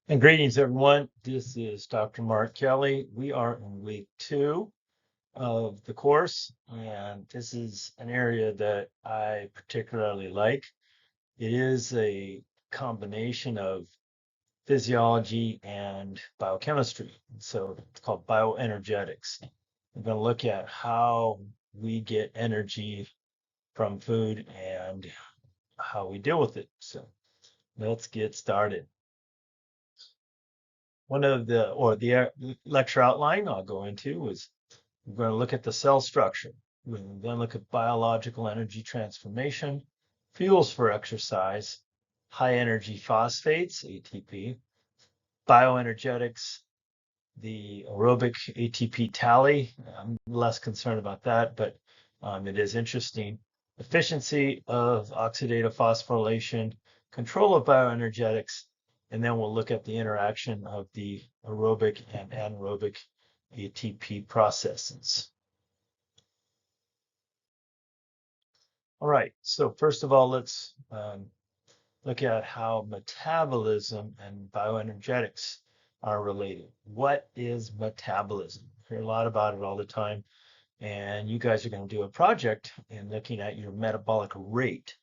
And greetings, everyone. This is Dr. Mark Kelly. We are in week 2 of the course, and this is an area that I particularly like. It is a combination of physiology and biochemistry. So it's called bioenergetics. We're going to look at how we get energy from food and how we deal with it. So let's get started. One of the lecture outline I'll go into is we're going to look at the cell structure. We're going to look at biological energy transformation, fuels for exercise, high energy phosphates, ATP, bioenergetics, the aerobic ATP tally. I'm less concerned about that, but it is interesting. Efficiency of oxidative phosphorylation, control of bioenergetics, and then we'll look at the interaction of the aerobic and anaerobic ATP processes. All right, so first of all, let's look at how metabolism and bioenergetics are related. What is metabolism? I hear a lot about it all the time, and you guys are going to do a project in looking at your metabolic rate,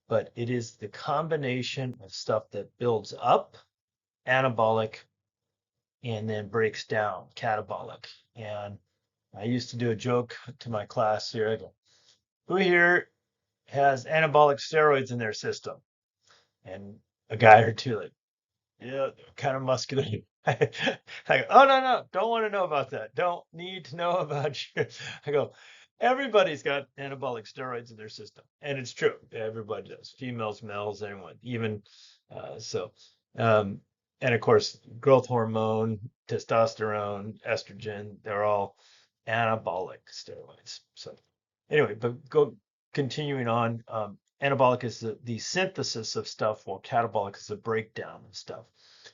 but it is the combination of stuff that builds up, anabolic, and then breaks down, catabolic. And I used to do a joke to my class here. I go, who here has anabolic steroids in their system? And a guy or two like, yeah, kind of muscular. I go, oh no, don't want to know about that. Don't need to know about you. I go, everybody's got anabolic steroids in their system, and it's true. Everybody does. Females, males, anyone, even so. Um, and of course, growth hormone, testosterone, estrogen, they're all anabolic steroids. So anyway, but continuing on. Anabolic is the synthesis of stuff, while catabolic is the breakdown of stuff.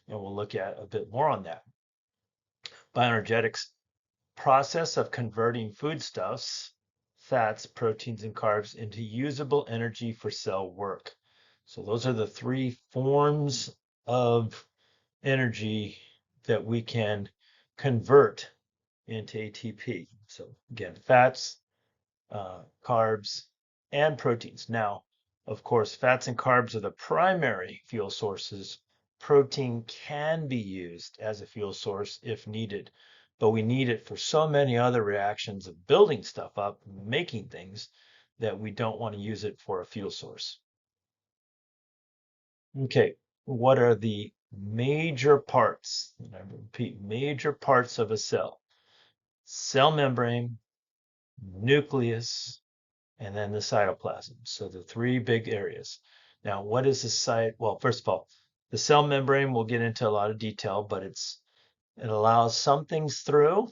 And we'll look at a bit more on that. Bioenergetics process of converting foodstuffs, fats, proteins, and carbs into usable energy for cell work. So those are the 3 forms of energy that we can convert into ATP. So again, fats, carbs, and proteins. Now, of course, fats and carbs are the primary fuel sources. Protein can be used as a fuel source if needed, but we need it for so many other reactions of building stuff up, making things, that we don't want to use it for a fuel source. Okay, what are the major parts? And I repeat, major parts of a cell: cell membrane, nucleus, and then the cytoplasm. So the 3 big areas. Now, what is the site? Well, first of all, the cell membrane, we'll get into a lot of detail, but it allows some things through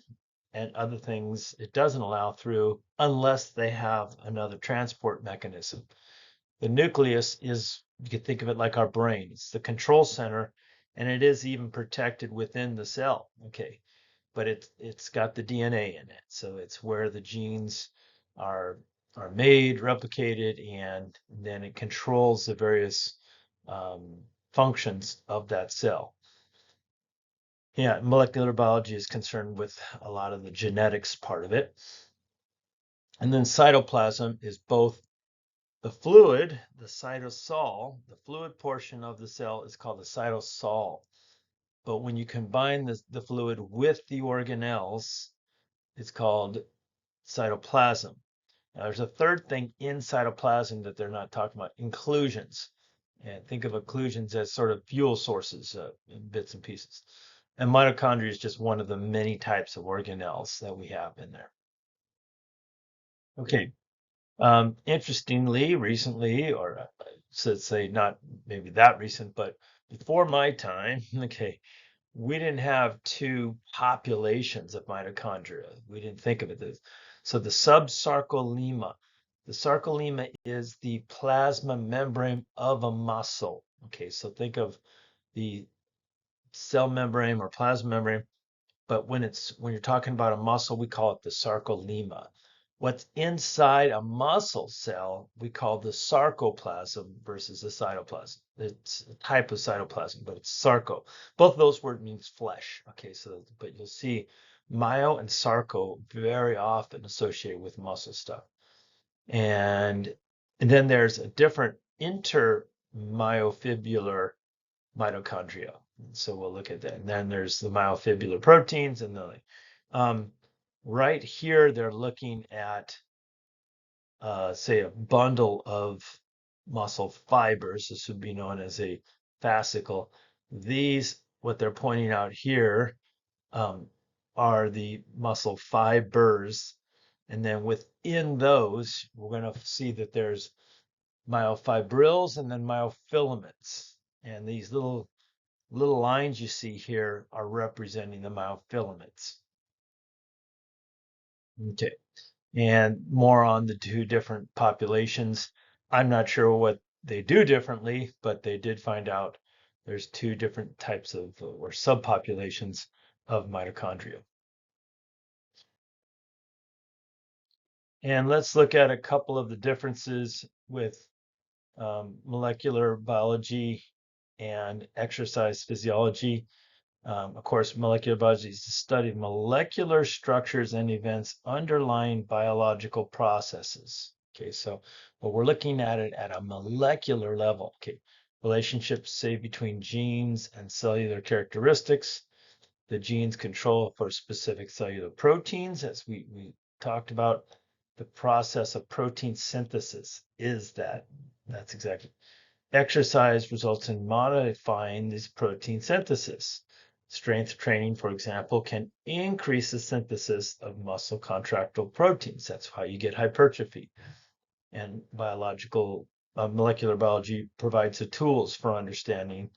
and other things it doesn't allow through unless they have another transport mechanism. The nucleus is, you can think of it like our brain. It's the control center, and it is even protected within the cell. Okay, but it's got the DNA in it, so it's where the genes are made, replicated, and then it controls the various functions of that cell. Yeah, molecular biology is concerned with a lot of the genetics part of it. And then cytoplasm is both the fluid, the cytosol, the fluid portion of the cell is called the cytosol. But when you combine the fluid with the organelles, it's called cytoplasm. Now, there's a third thing in cytoplasm that they're not talking about: inclusions. And think of inclusions as sort of fuel sources in bits and pieces. And mitochondria is just one of the many types of organelles that we have in there. Okay. Interestingly, recently, or so say not maybe that recent, but before my time, okay, we didn't have 2 populations of mitochondria. We didn't think of it this. So the subsarcolemma, the sarcolemma is the plasma membrane of a muscle. Okay, so think of the cell membrane or plasma membrane, but when you're talking about a muscle, we call it the sarcolemma. what's inside a muscle cell we call the sarcoplasm versus the cytoplasm. It's a type of cytoplasm, but it's sarco. Both of those words means flesh. Okay, so but you'll see myo and sarco very often associated with muscle stuff. And then there's a different intermyofibular mitochondria. So we'll look at that. And then there's the myofibrillar proteins and the right here they're looking at say a bundle of muscle fibers. This would be known as a fascicle. These, what they're pointing out here, are the muscle fibers. And then within those, we're going to see that there's myofibrils and then myofilaments. And these little lines you see here are representing the myofilaments. Okay. And more on the two different populations. I'm not sure what they do differently, but they did find out there's two different types of or subpopulations of mitochondria. And let's look at a couple of the differences with molecular biology and exercise physiology. Of course, molecular biology is the study of molecular structures and events underlying biological processes. Okay, so but we're looking at it at a molecular level. Okay, relationships, say, between genes and cellular characteristics. The genes control for specific cellular proteins, as we talked about. The process of protein synthesis is that. That's exactly. Exercise results in modifying this protein synthesis. Strength training, for example, can increase the synthesis of muscle contractile proteins. That's how you get hypertrophy. And molecular biology provides the tools for understanding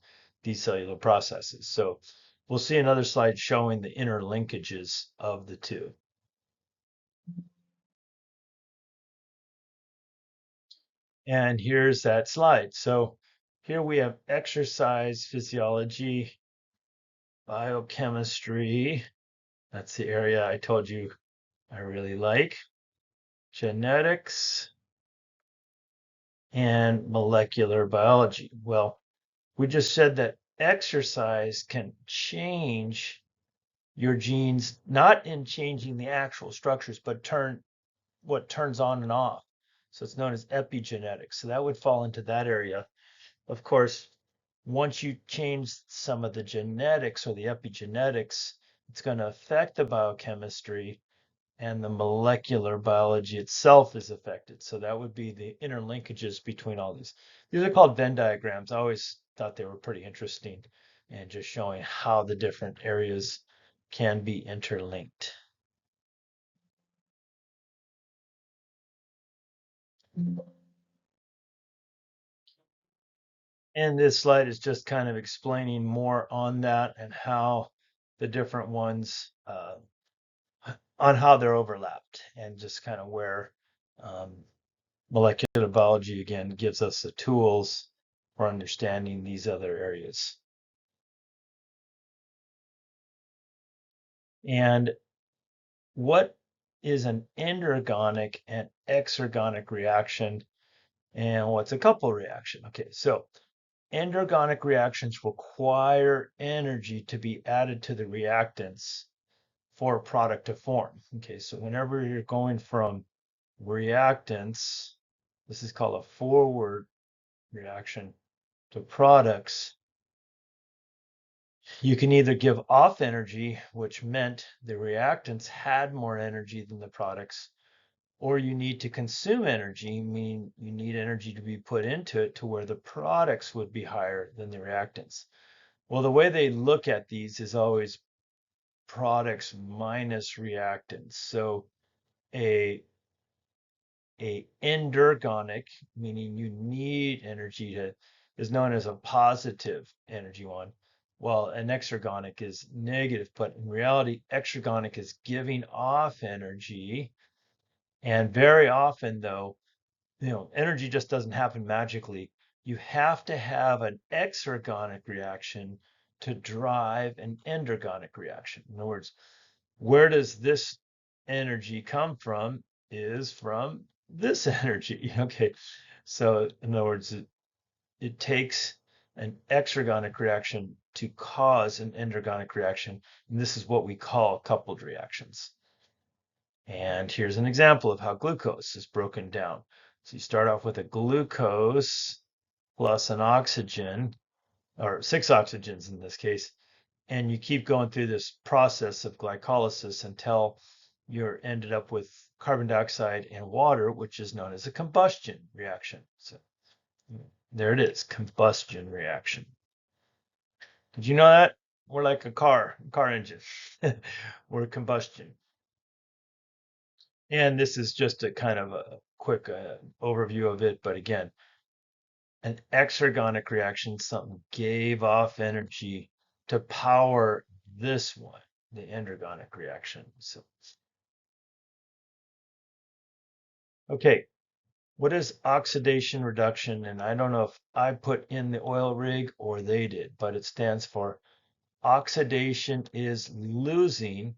these cellular processes. So we'll see another slide showing the interlinkages of the two. And here's that slide. So here we have exercise physiology, biochemistry. That's the area I told you I really like. Genetics and molecular biology. Well, we just said that exercise can change your genes, not in changing the actual structures, but what turns on and off. So it's known as epigenetics. So that would fall into that area. Of course, once you change some of the genetics or the epigenetics, it's going to affect the biochemistry and the molecular biology itself is affected. So that would be the interlinkages between all these. These are called Venn diagrams. I always thought they were pretty interesting and just showing how the different areas can be interlinked. And this slide is just kind of explaining more on that and how the different ones on how they're overlapped and just kind of where molecular biology again gives us the tools for understanding these other areas. And what is an endergonic and exergonic reaction? And what's a couple reaction? Okay, so endergonic reactions require energy to be added to the reactants for a product to form. Okay, so whenever you're going from reactants, this is called a forward reaction, to products, you can either give off energy, which meant the reactants had more energy than the products, or you need to consume energy, meaning you need energy to be put into it to where the products would be higher than the reactants. Well, the way they look at these is always products minus reactants. So a endergonic, meaning you need energy to, is known as a positive energy one, while an exergonic is negative. But in reality, exergonic is giving off energy. And very often, though, energy just doesn't happen magically. You have to have an exergonic reaction to drive an endergonic reaction. In other words, where does this energy come from? is from this energy. Okay, so in other words, it takes an exergonic reaction to cause an endergonic reaction, and this is what we call coupled reactions. And here's an example of how glucose is broken down. So you start off with a glucose plus an oxygen, or 6 oxygens in this case, and you keep going through this process of glycolysis until you're ended up with carbon dioxide and water, which is known as a combustion reaction. So there it is, combustion reaction. Did you know that? We're like a car engine. We're combustion. And this is just a kind of a quick overview of it. But again, an exergonic reaction, something gave off energy to power this one, the endergonic reaction. So, okay, what is oxidation reduction? And I don't know if I put in the oil rig or they did, but it stands for oxidation is losing,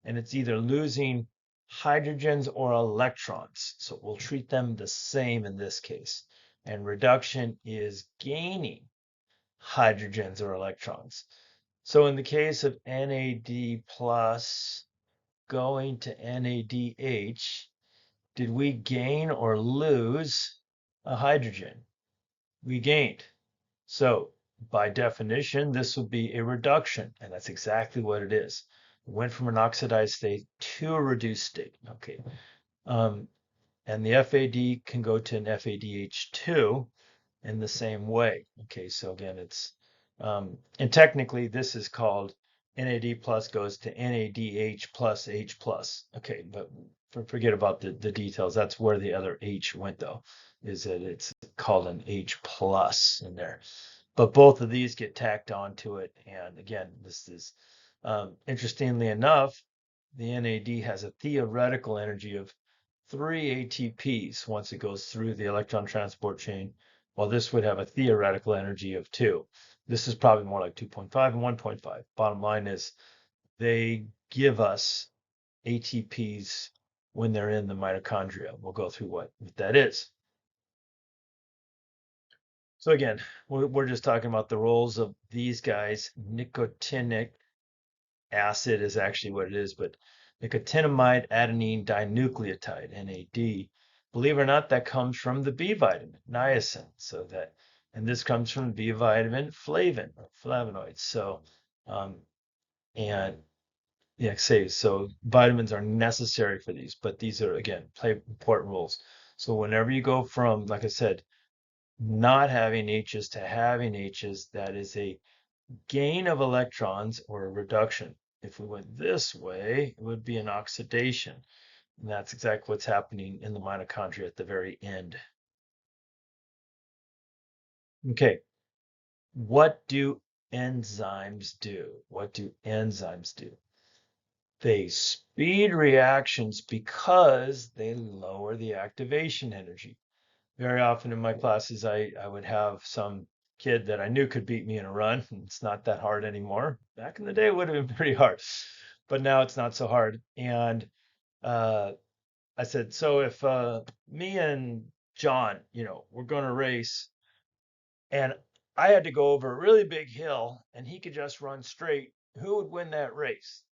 and it's either losing hydrogens or electrons. So we'll treat them the same in this case. And reduction is gaining hydrogens or electrons. So in the case of NAD plus going to NADH, did we gain or lose a hydrogen? We gained. So by definition, this would be a reduction, and that's exactly what it is. It went from an oxidized state to a reduced state. Okay. Um, and the FAD can go to an FADH2 in the same way. Okay, so again, and technically this is called NAD plus goes to NADH plus H plus. Okay, but forget about the details. That's where the other H went though, is that it's called an H plus in there. But both of these get tacked onto it. And again, this is interestingly enough, the NAD has a theoretical energy of 3 ATPs once it goes through the electron transport chain, while this would have a theoretical energy of 2. This is probably more like 2.5 and 1.5. Bottom line is they give us ATPs when they're in the mitochondria. We'll go through what that is. So again, we're just talking about the roles of these guys. Nicotinic acid is actually what it is, but nicotinamide adenine dinucleotide, NAD. Believe it or not, that comes from the B vitamin, niacin. So that, and this comes from B vitamin flavin or flavonoids. So, and yeah, say so vitamins are necessary for these, but these are again play important roles. So whenever you go from, like I said, not having H's to having H's, that is a gain of electrons or a reduction. If we went this way, it would be an oxidation. And that's exactly what's happening in the mitochondria at the very end. Okay, what do enzymes do? What do enzymes do? They speed reactions because they lower the activation energy. Very often in my classes, I would have some kid that I knew could beat me in a run. It's not that hard anymore. Back in the day, it would have been pretty hard, but now it's not so hard. And uh, I said, so if me and John, we're going to race, and I had to go over a really big hill, and he could just run straight, who would win that race?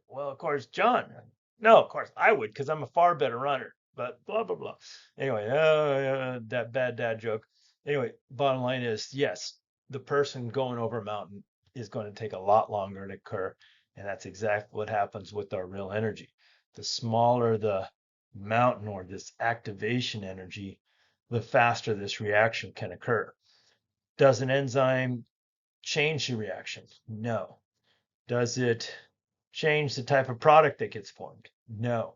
Well, of course, John. No, of course I would, because I'm a far better runner. But blah blah blah. Anyway, that bad dad joke. Anyway, bottom line is yes, the person going over a mountain is going to take a lot longer to occur, and that's exactly what happens with our real energy. The smaller the mountain or this activation energy, the faster this reaction can occur. Does an enzyme change the reaction? No. Does it change the type of product that gets formed? No.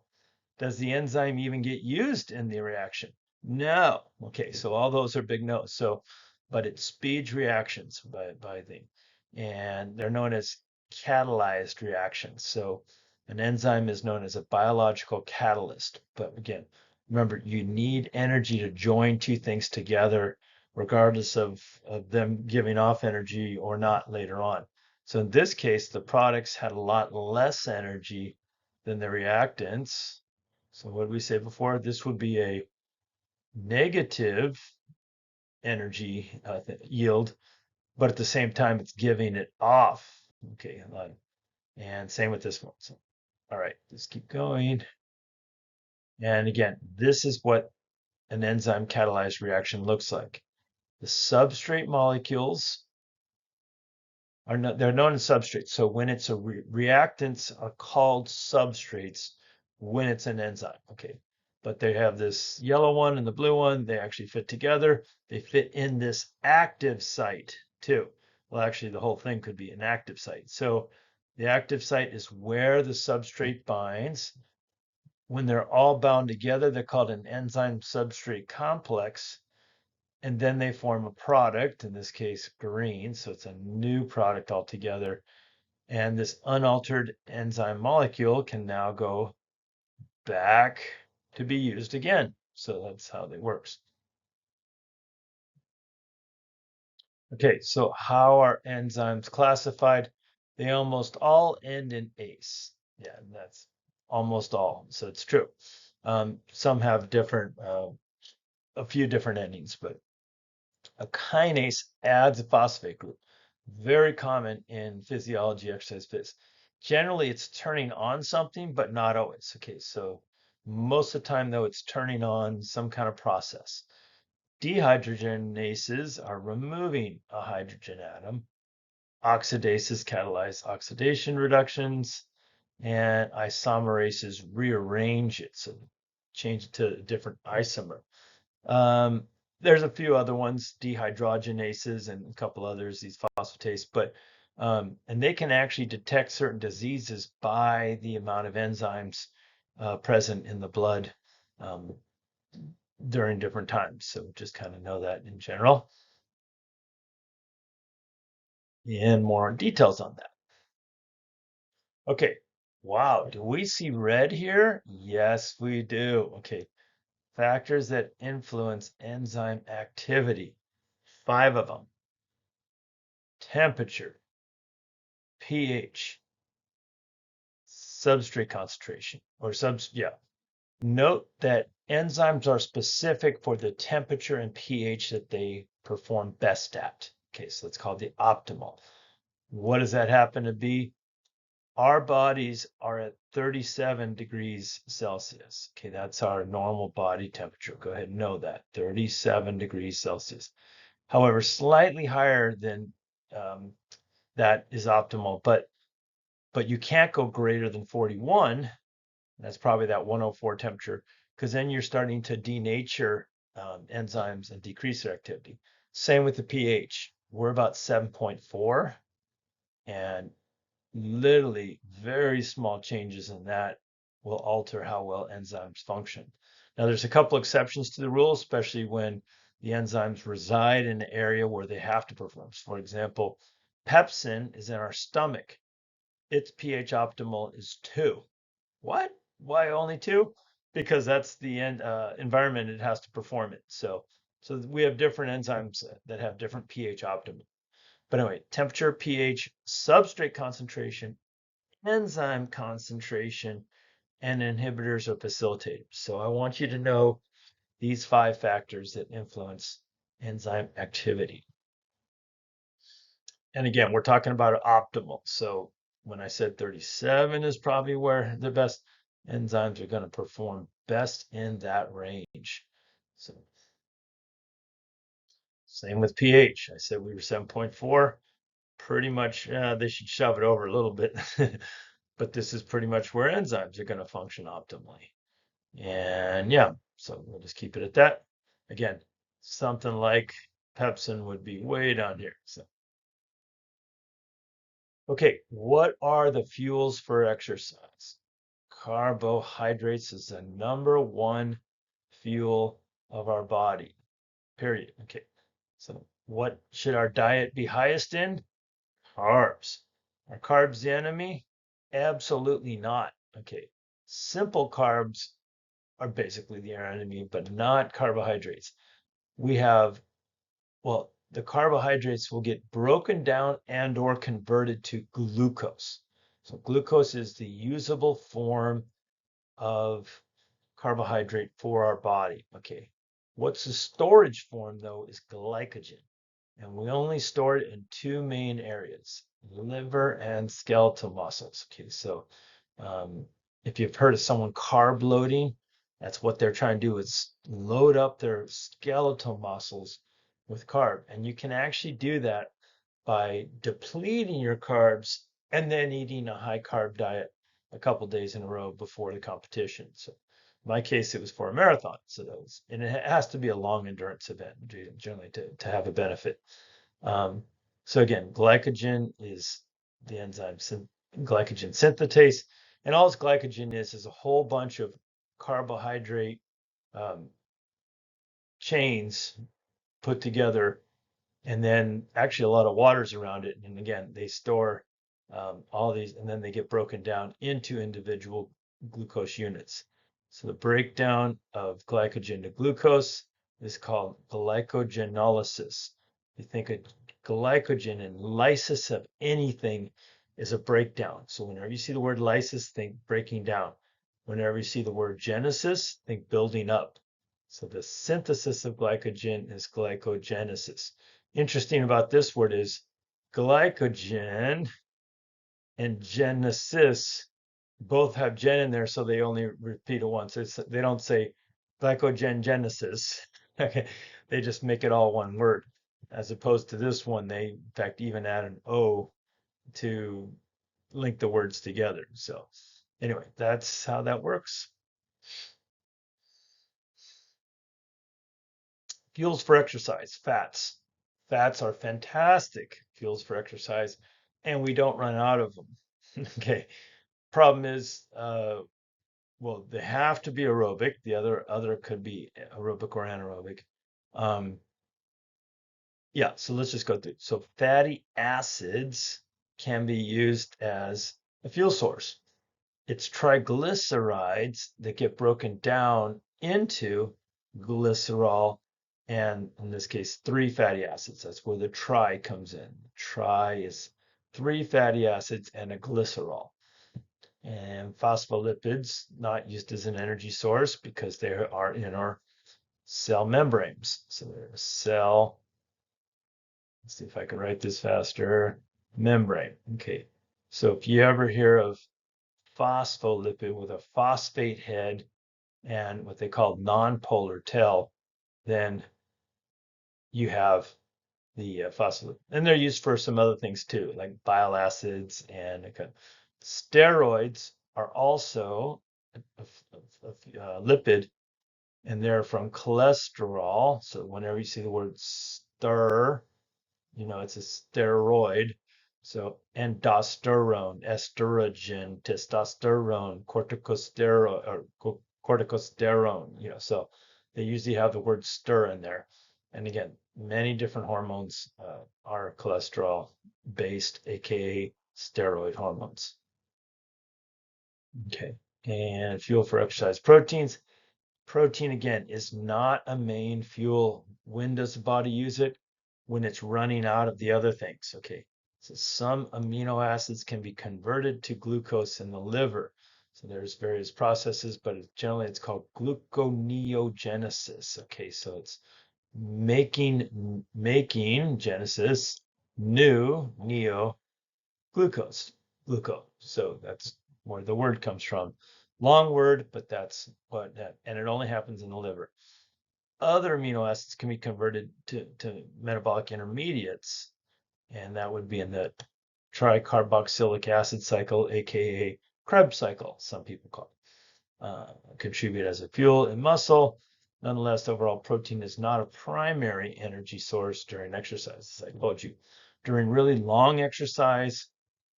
Does the enzyme even get used in the reaction? No. Okay, so all those are big no's. So, but it speeds reactions by the, and they're known as catalyzed reactions. So an enzyme is known as a biological catalyst. But again, remember, you need energy to join two things together, regardless of them giving off energy or not later on. So in this case, the products had a lot less energy than the reactants, So what did we say before? This would be a negative energy yield, but at the same time, it's giving it off. Okay, and same with this one. So, all right, let's keep going. And again, this is what an enzyme catalyzed reaction looks like. The substrate molecules are not, they're known as substrates. So when it's a reactants are called substrates when it's an enzyme. Okay. But they have this yellow one and the blue one. They actually fit together. They fit in this active site too. Well, actually, the whole thing could be an active site. So the active site is where the substrate binds. When they're all bound together, they're called an enzyme substrate complex. And then they form a product, in this case, green. So it's a new product altogether. And this unaltered enzyme molecule can now go back to be used again. So that's how it works. Okay, so how are enzymes classified? They almost all end in ACE. Yeah, that's almost all. So it's true. Some have different, a few different endings, but a kinase adds a phosphate group. Very common in physiology, exercise phys. Generally, it's turning on something, but not always. Okay, so most of the time, though, it's turning on some kind of process. Dehydrogenases are removing a hydrogen atom. Oxidases catalyze oxidation reductions, and isomerases rearrange it, so change it to a different isomer. There's a few other ones, dehydrogenases and a couple others, these phosphatase, but and they can actually detect certain diseases by the amount of enzymes present in the blood um, during different times. So just kind of know that in general. And more details on that. Okay. Wow. Do we see red here? Yes, we do. Okay. Factors that influence enzyme activity. 5 of them. Temperature, pH, substrate concentration, or Note that enzymes are specific for the temperature and pH that they perform best at. Okay, so let's call it the optimal. What does that happen to be? Our bodies are at 37 degrees Celsius. Okay, that's our normal body temperature. Go ahead and know that, 37 degrees Celsius. However, slightly higher than that is optimal, but you can't go greater than 41. That's probably that 104 temperature, because then you're starting to denature enzymes and decrease their activity. Same with the pH. We're about 7.4, and literally very small changes in that will alter how well enzymes function. Now, there's a couple exceptions to the rule, especially when the enzymes reside in an area where they have to perform. For example, pepsin is in our stomach. Its pH optimal is 2. What? Why only 2? Because that's the environment it has to perform it. So we have different enzymes that have different pH optimum. But anyway, temperature, pH, substrate concentration, enzyme concentration, and inhibitors or facilitators. So I want you to know these 5 factors that influence enzyme activity. And again, we're talking about optimal. So when I said 37 is probably where the best enzymes are going to perform best in that range. So same with pH. I said we were 7.4. Pretty much, they should shove it over a little bit. But this is pretty much where enzymes are going to function optimally. And yeah, so we'll just keep it at that. Again, something like pepsin would be way down here. So okay, what are the fuels for exercise? Carbohydrates is the number one fuel of our body, period. Okay, so what should our diet be highest in? Carbs. Are carbs the enemy? Absolutely not. Okay, simple carbs are basically the enemy, but not carbohydrates. We have Well, the carbohydrates will get broken down and or converted to glucose. So glucose is the usable form of carbohydrate for our body. Okay. What's the storage form though is glycogen. And we only store it in two main areas, liver and skeletal muscles. Okay, so um, if you've heard of someone carb loading, that's what they're trying to do is load up their skeletal muscles with carb. And you can actually do that by depleting your carbs and then eating a high carb diet a couple days in a row before the competition. So in my case, it was for a marathon. So that was, and it has to be a long endurance event generally to have a benefit. Um, so again, glycogen is the enzyme glycogen synthetase, and all this glycogen is a whole bunch of carbohydrate um, chains put together, and then actually a lot of waters around it. And again, they store all these, and then they get broken down into individual glucose units. So the breakdown of glycogen to glucose is called glycogenolysis. You think of glycogen and lysis of anything is a breakdown. So whenever you see the word lysis, think breaking down. Whenever you see the word genesis, think building up. So the synthesis of glycogen is glycogenesis. Interesting about this word is glycogen and genesis both have gen in there, so they only repeat it once. They don't say glycogen genesis. Okay, they just make it all one word. As opposed to this one, they in fact even add an O to link the words together. So anyway, that's how that works. Fuels for exercise, fats. Fats are fantastic fuels for exercise, and we don't run out of them. Okay. Problem is, well, they have to be aerobic. The other could be aerobic or anaerobic. Um, yeah, so let's just go through. So fatty acids can be used as a fuel source. It's triglycerides that get broken down into glycerol, and in this case, three fatty acids. That's where the tri comes in. Tri is three fatty acids and a glycerol. And phospholipids, not used as an energy source because they are in our cell membranes. So they're a cell, let's see if I can write this faster, membrane. Okay, so if you ever hear of phospholipid with a phosphate head and what they call nonpolar tail, then you have the phospholipid. And they're used for some other things too, like bile acids and steroids are also a lipid, and they're from cholesterol. So whenever you see the word stir, you know it's a steroid. So endosterone, estrogen, testosterone, corticosteroid, or corticosterone, so they usually have the word stir in there. And again, many different hormones are cholesterol based, aka steroid hormones. Okay. And fuel for exercise proteins. Protein, again, is not a main fuel. When does the body use it? When it's running out of the other things. Okay, so some amino acids can be converted to glucose in the liver. So there's various processes, but generally it's called gluconeogenesis. Okay, so it's making genesis new neo glucose. So that's where the word comes from. Long word, but that's what that, and it only happens in the liver. Other amino acids can be converted to metabolic intermediates, and that would be in the tricarboxylic acid cycle, aka Krebs cycle, some people call it. Contribute as a fuel in muscle. Nonetheless, overall protein is not a primary energy source during exercise. As I told you, during really long exercise,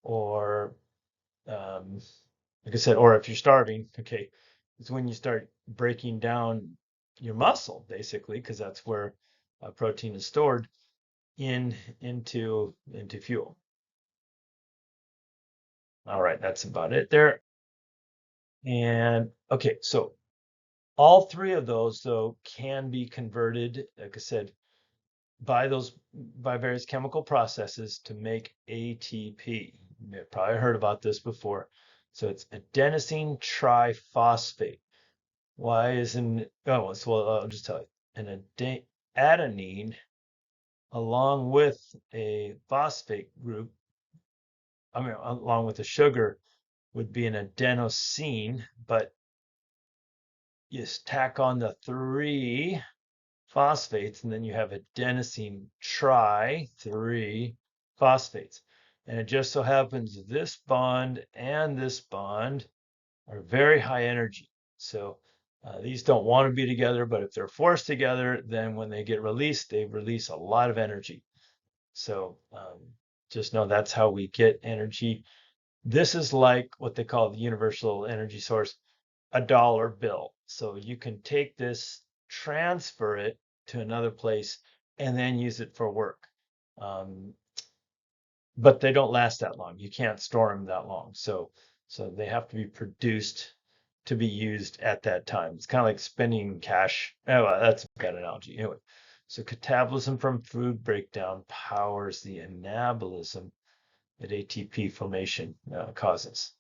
or like I said, or if you're starving, okay, it's when you start breaking down your muscle, basically, because that's where protein is stored into fuel. All right, that's about it there. And okay, so all three of those though can be converted, like I said, by various chemical processes to make ATP. You've probably heard about this before. So it's adenosine triphosphate. Why isn't, oh, so well, I'll just tell you. Adenine, along with a phosphate group, I mean, along with a sugar, would be an adenosine, but you tack on the three phosphates, and then you have adenosine tri, three phosphates. And it just so happens this bond and this bond are very high energy. So these don't want to be together, but if they're forced together, then when they get released, they release a lot of energy. So just know that's how we get energy. This is like what they call the universal energy source, a dollar bill. So you can take this, transfer it to another place, and then use it for work. Um, but they don't last that long. You can't store them that long. So they have to be produced to be used at that time. It's kind of like spending cash. Oh, well, that's a bad analogy. Anyway, so catabolism from food breakdown powers the anabolism that ATP formation causes.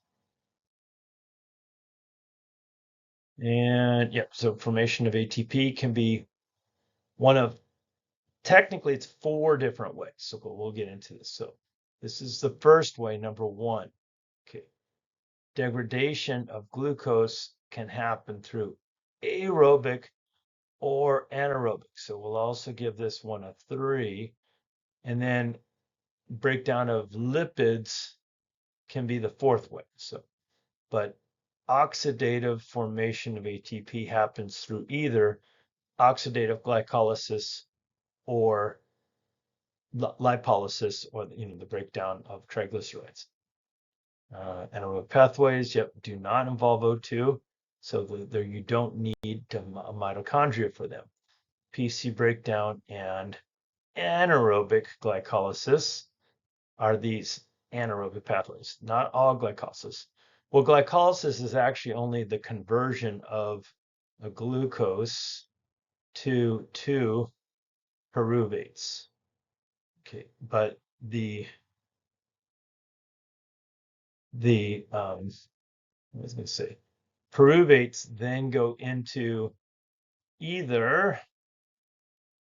And yep, so formation of ATP can be one of, technically it's four different ways. So we'll get into this. So this is the first way, number one. Okay. Degradation of glucose can happen through aerobic or anaerobic. So we'll also give this one a 3. And then breakdown of lipids can be the fourth way. So, but oxidative formation of ATP happens through either oxidative glycolysis or lipolysis, or the breakdown of triglycerides. Anaerobic pathways, yep, do not involve O2, so you don't need a mitochondria for them. PC breakdown and anaerobic glycolysis are these anaerobic pathways, not all glycolysis. Well, glycolysis is actually only the conversion of a glucose to two pyruvates. Okay, but the I was going to say pyruvates then go into either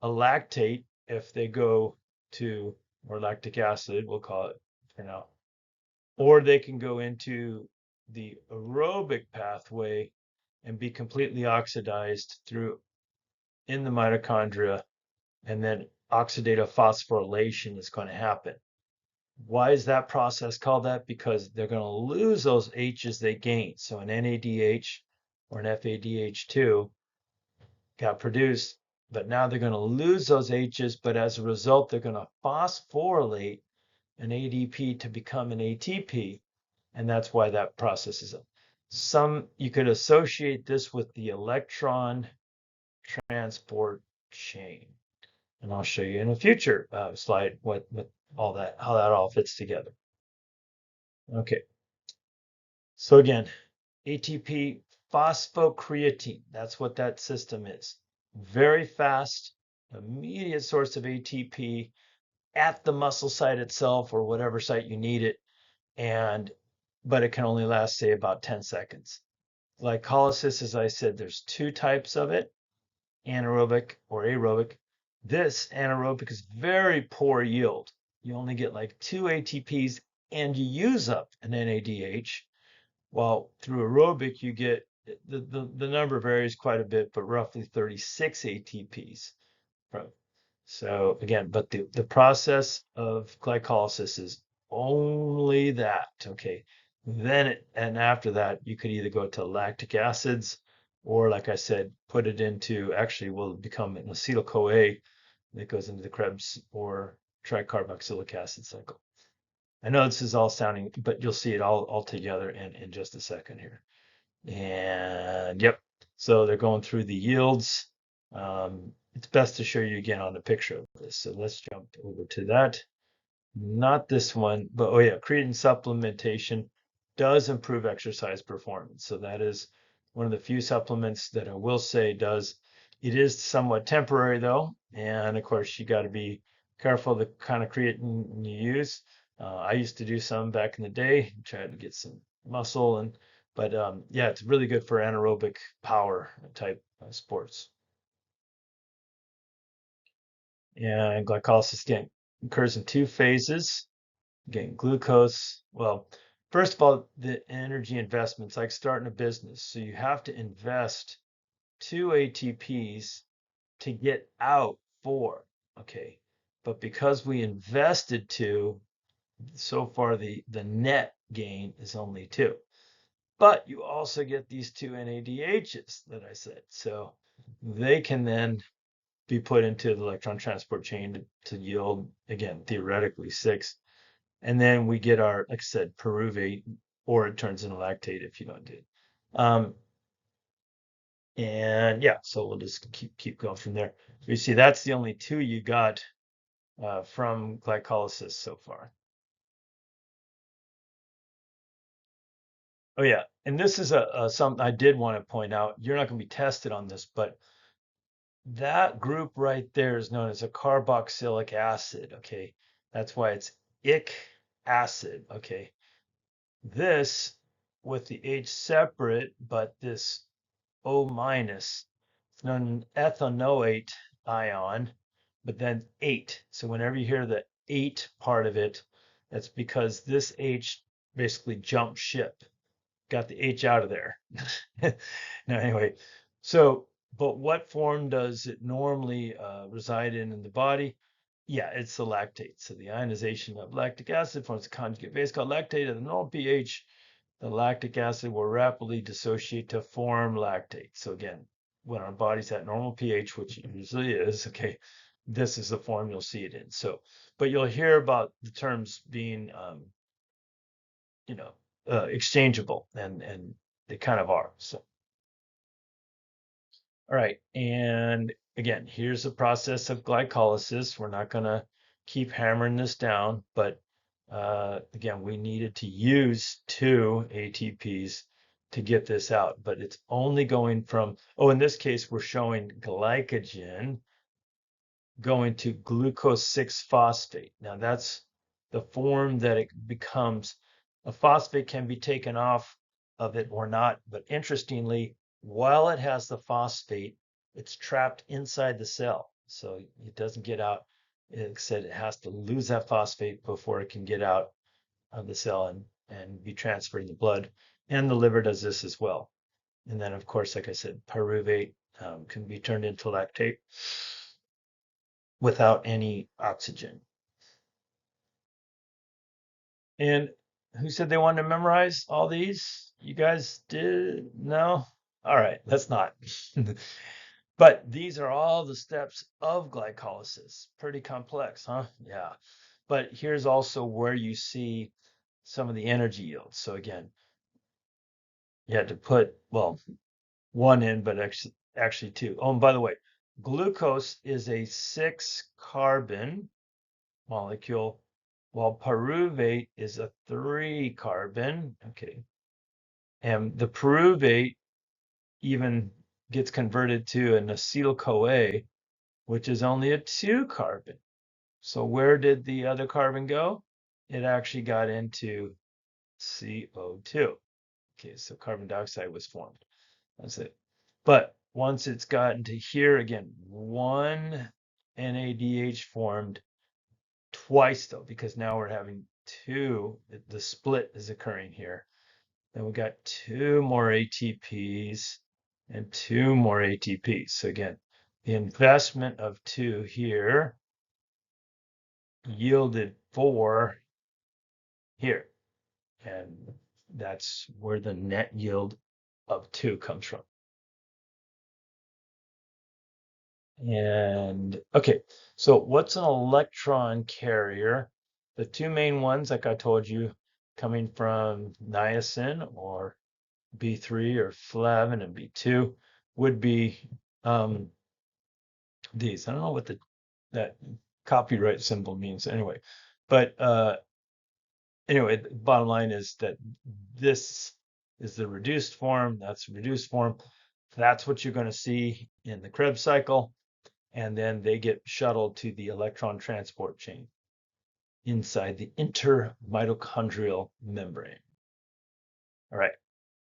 a lactate if they go to, or lactic acid, we'll call it for now, or they can go into the aerobic pathway and be completely oxidized through in the mitochondria, and then oxidative phosphorylation is going to happen. Why is that process called that? Because they're going to lose those H's they gained. So an NADH or an FADH2 got produced, but now they're going to lose those H's, but as a result, they're going to phosphorylate an ADP to become an ATP, and that's why that process is up. You could associate this with the electron transport chain, and I'll show you in a future slide what all that, how that all fits together. Okay, so again, ATP phosphocreatine, that's what that system is. Very fast, immediate source of ATP at the muscle site itself or whatever site you need it, but it can only last, say, about 10 seconds. Glycolysis, as I said, there's two types of it, anaerobic or aerobic. This anaerobic is very poor yield. You only get like 2 ATPs and you use up an NADH. While through aerobic, you get the number varies quite a bit, but roughly 36 ATPs from. So again, but the process of glycolysis is only that. Okay. And after that, you could either go to lactic acids, or like I said, put it into, actually will become an acetyl CoA that goes into the Krebs or tricarboxylic acid cycle. I know this is all sounding, but you'll see it all together in just a second here. And yep, so they're going through the yields. It's best to show you again on the picture of this. So let's jump over to that. Not this one, but oh yeah, creatine supplementation does improve exercise performance. So that is one of the few supplements that I will say does. It is somewhat temporary though, and of course you got to be careful the kind of creatine you use. I used to do some back in the day, try to get some muscle and But yeah, it's really good for anaerobic power type sports. And glycolysis again occurs in two phases. Again, glucose. Well, first of all, the energy investments like starting a business. So you have to invest two ATPs to get out four. Okay. But because we invested two, so far the net gain is only two. But you also get these two NADHs that I said. So they can then be put into the electron transport chain to yield, again, theoretically six. And then we get our, like I said, pyruvate, or it turns into lactate if you don't do it. And yeah, so we'll just keep going from there. You see, that's the only two you got from glycolysis so far. Oh yeah, and this is a something I did want to point out. You're not going to be tested on this, but that group right there is known as a carboxylic acid. Okay, that's why it's ic acid. Okay, this with the H separate, but this O minus, it's known as ethanoate ion, but then eight. So whenever you hear the eight part of it, that's because this H basically jumped ship, got the H out of there. No, anyway, so, but what form does it normally reside in the body? Yeah, it's the lactate. So the ionization of lactic acid forms a conjugate base called lactate at the normal pH. The lactic acid will rapidly dissociate to form lactate. So again, when our body's at normal pH, which it usually is, okay, this is the form you'll see it in. So, but you'll hear about the terms being, you know, exchangeable, and they kind of are. So, all right, and again, here's the process of glycolysis. We're not going to keep hammering this down, but again, we needed to use two ATPs to get this out, but it's only going from, oh, in this case, we're showing glycogen going to glucose 6 phosphate. Now that's the form that it becomes. A phosphate can be taken off of it or not, but interestingly, while it has the phosphate, it's trapped inside the cell. So it doesn't get out. It said it has to lose that phosphate before it can get out of the cell and be transferred in the blood. And the liver does this as well. And then, of course, like I said, pyruvate can be turned into lactate without any oxygen. And who said they wanted to memorize all these? You guys did? No? All right, let's not. But these are all the steps of glycolysis. Pretty complex, huh? Yeah. But here's also where you see some of the energy yields. So again, you had to put, well, one in, but actually two. Oh, and by the way, glucose is a 6-carbon molecule, while pyruvate is a 3-carbon. Okay. And the pyruvate even gets converted to an acetyl-CoA, which is only a 2-carbon. So where did the other carbon go? It actually got into CO2. Okay, so carbon dioxide was formed. That's it. But once it's gotten to here, again, one NADH formed twice though, because now we're having two, the split is occurring here. Then we got two more ATPs and two more ATPs. So again, the investment of two here yielded four here. And that's where the net yield of two comes from. And okay, so what's an electron carrier? The two main ones, like I told you, coming from niacin or B3 or flavin and B2 would be these. I don't know what that copyright symbol means anyway, but anyway, the bottom line is that this is the reduced form. That's the reduced form. That's what you're going to see in the Krebs cycle, and then they get shuttled to the electron transport chain inside the intermitochondrial membrane. All right.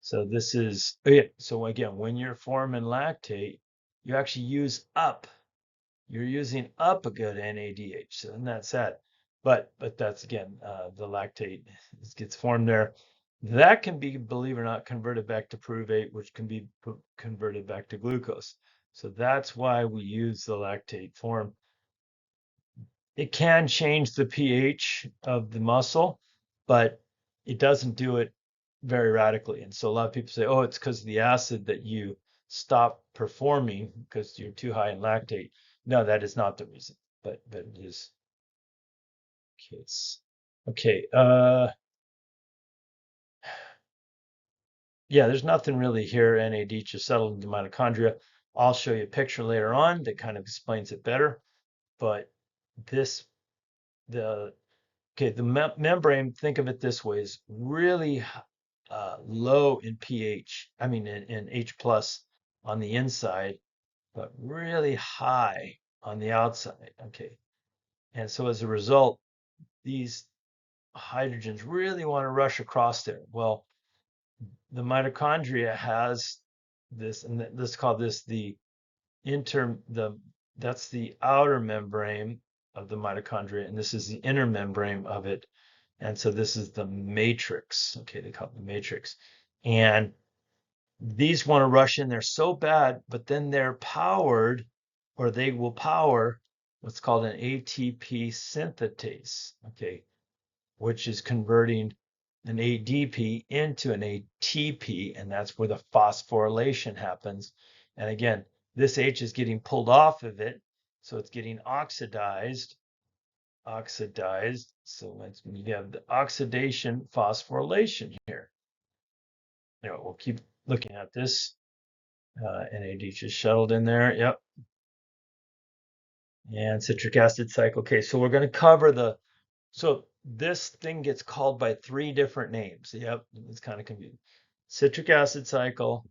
So this is, oh yeah, so again, when you're forming lactate, you actually use up, you're using up a good NADH, so and that's that. But that's again, the lactate gets formed there. That can be, believe it or not, converted back to pyruvate, which can be converted back to glucose. So that's why we use the lactate form. It can change the pH of the muscle, but it doesn't do it very radically. And so a lot of people say, oh, it's because of the acid that you stop performing because you're too high in lactate. No, that is not the reason, but it is case. Okay, yeah, there's nothing really here. NADH is settled into mitochondria. I'll show you a picture later on that kind of explains it better. But this, the okay, the membrane, think of it this way, is really low in pH, I mean in H plus on the inside, but really high on the outside. Okay. And so as a result, these hydrogens really want to rush across there. Well, the mitochondria has this, and let's call this the that's the outer membrane of the mitochondria, and this is the inner membrane of it. And so this is the matrix. Okay, they call it the matrix. And these want to rush in there so bad, but then they're powered, or they will power what's called an ATP synthetase, okay, which is converting an ADP into an ATP, and that's where the phosphorylation happens. And again, this H is getting pulled off of it, so it's getting oxidized. So when you have the oxidation phosphorylation here. Anyway, we'll keep looking at this. NAD just shuttled in there. Yep. And citric acid cycle. Okay, so we're going to cover so this thing gets called by three different names. Yep, it's kind of confusing. Citric acid cycle,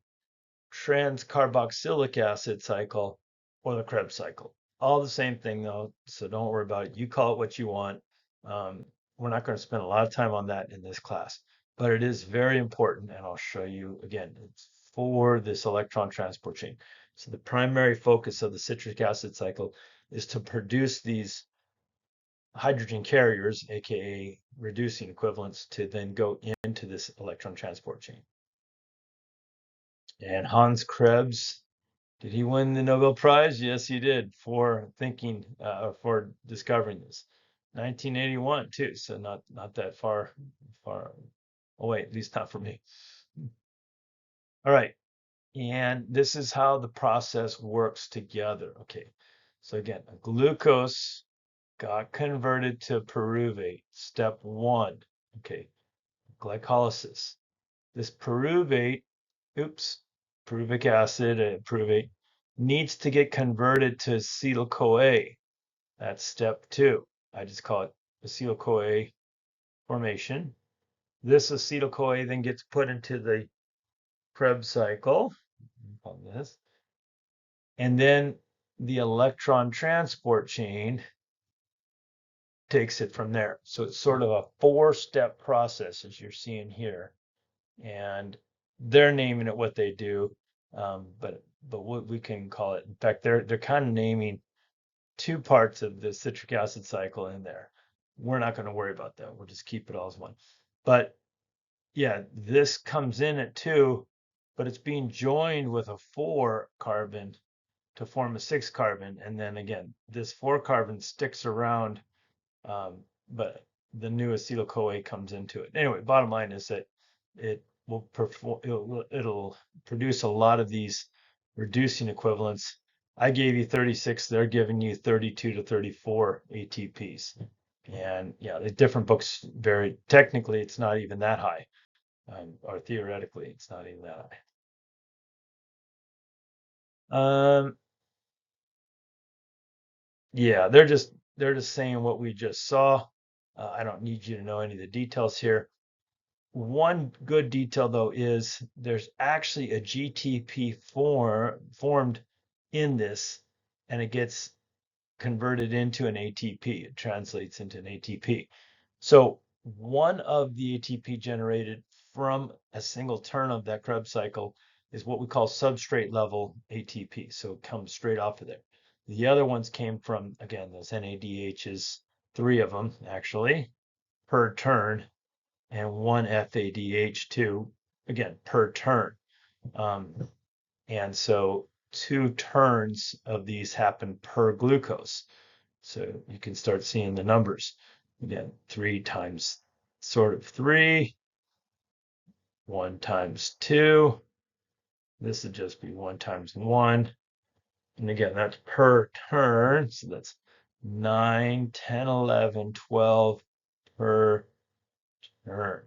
trans carboxylic acid cycle, or the Krebs cycle. All the same thing though, so don't worry about it. You call it what you want. Um, we're not going to spend a lot of time on that in this class, but it is very important, and I'll show you again. It's for this electron transport chain. So the primary focus of the citric acid cycle is to produce these hydrogen carriers, aka reducing equivalents, to then go into this electron transport chain. And Hans Krebs, did he win the Nobel Prize? Yes, he did, for for discovering this. 1981 too, so not that far away, at least not for me. All right, and this is how the process works together. Okay, so again, glucose got converted to pyruvate, step one. Okay, glycolysis. This pyruvate, oops, pyruvic acid, pyruvate, needs to get converted to acetyl-CoA. That's step two. I just call it acetyl-CoA formation. This acetyl-CoA then gets put into the Krebs cycle, this, and then the electron transport chain takes it from there. So it's sort of a four-step process, as you're seeing here. And they're naming it what they do, but what we can call it. In fact, they're kind of naming two parts of the citric acid cycle in there. We're not going to worry about that. We'll just keep it all as one. But yeah, this comes in at two, but it's being joined with a 4 carbon to form a 6 carbon, and then again, this 4 carbon sticks around, but the new acetyl-CoA comes into it. Anyway, bottom line is that it will perform, it'll produce a lot of these reducing equivalents. I gave you 36, they're giving you 32 to 34 ATPs. And yeah, the different books vary. Technically, it's not even that high, or theoretically, it's not even that high. Yeah, they're just saying what we just saw. I don't need you to know any of the details here. One good detail though is there's actually a GTP formed in this, and it gets converted into an ATP. It translates into an ATP. So one of the ATP generated from a single turn of that Krebs cycle is what we call substrate level ATP. So it comes straight off of there. The other ones came from, again, those NADHs, 3 of them actually, per turn, and 1 FADH2, again, per turn. And so 2 turns of these happen per glucose. So you can start seeing the numbers. Again, 3 times sort of 3, 1 times 2. This would just be 1 times 1. And again, that's per turn. So that's 9, 10, 11, 12 per turn.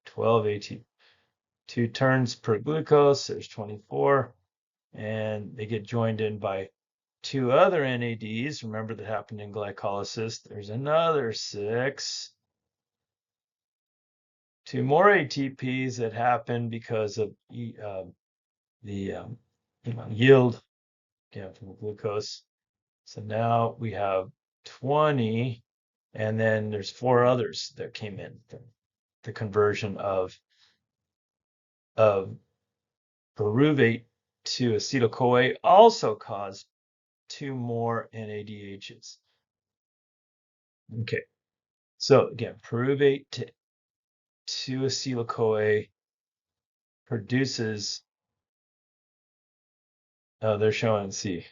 12 ATP. 2 turns per glucose, there's 24. And they get joined in by 2 other NADs. Remember that happened in glycolysis. There's another 6. 2 more ATPs that happen because of the yield, again, from glucose. So now we have 20, and then there's 4 others that came in. The conversion of pyruvate to acetyl-CoA also caused 2 more NADHs. Okay, so again, pyruvate to acetyl-CoA produces, they're showing, see,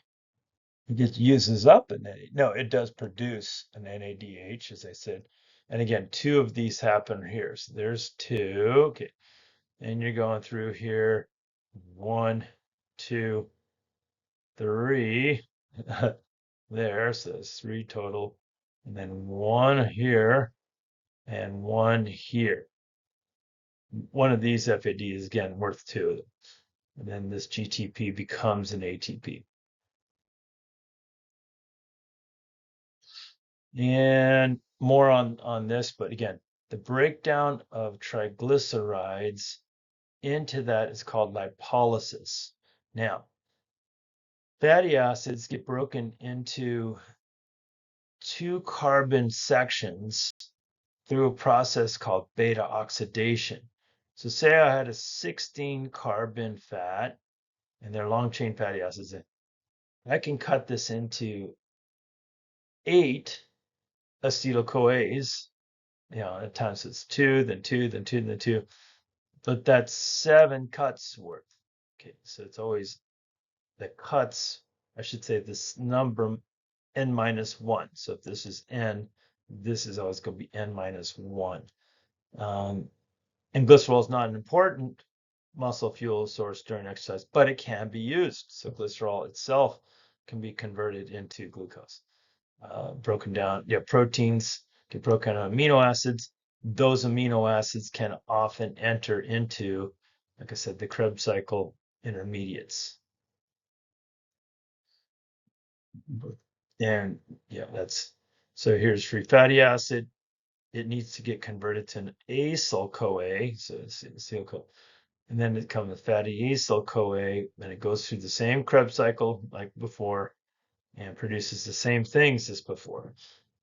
it just uses up an NAD. No, it does produce an NADH, as I said. And again, 2 of these happen here. So there's 2. Okay. And you're going through here. 1, 2, 3. There. So there's 3 total. And then 1 here and 1 here. One of these FAD is again worth 2. And then this GTP becomes an ATP. And more on this, but again, the breakdown of triglycerides into that is called lipolysis. Now, fatty acids get broken into 2 carbon sections through a process called beta oxidation. So say I had a 16 carbon fat, and they're long chain fatty acids. I can cut this into 8 acetyl-CoAs. At times it's 2, then 2, then 2, then 2. But that's 7 cuts worth. Okay, so it's always the cuts, I should say this number n minus 1. So if this is n, this is always going to be n minus 1. And glycerol is not an important muscle fuel source during exercise, but it can be used. So glycerol itself can be converted into glucose. Broken down, proteins get broken down amino acids. Those amino acids can often enter into, like I said, the Krebs cycle intermediates. And so here's free fatty acid. It needs to get converted to an acyl-CoA, so it's acetyl-CoA. And then it comes fatty acyl-CoA, and it goes through the same Krebs cycle like before and produces the same things as before.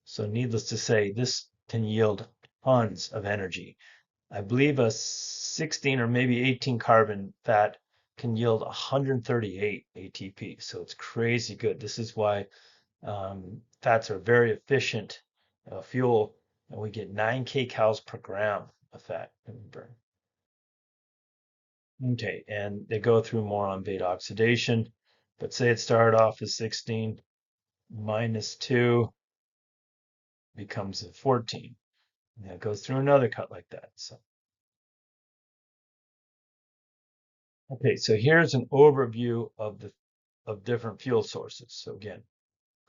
So needless to say, this can yield tons of energy. I believe a 16 or maybe 18 carbon fat can yield 138 ATP. So it's crazy good. This is why fats are very efficient fuel, and we get 9 kcals per gram of fat in burn. Okay, and they go through more on beta oxidation, but say it started off as 16 minus 2 becomes a 14. And it goes through another cut like that. So, okay, so here's an overview of different fuel sources. So again,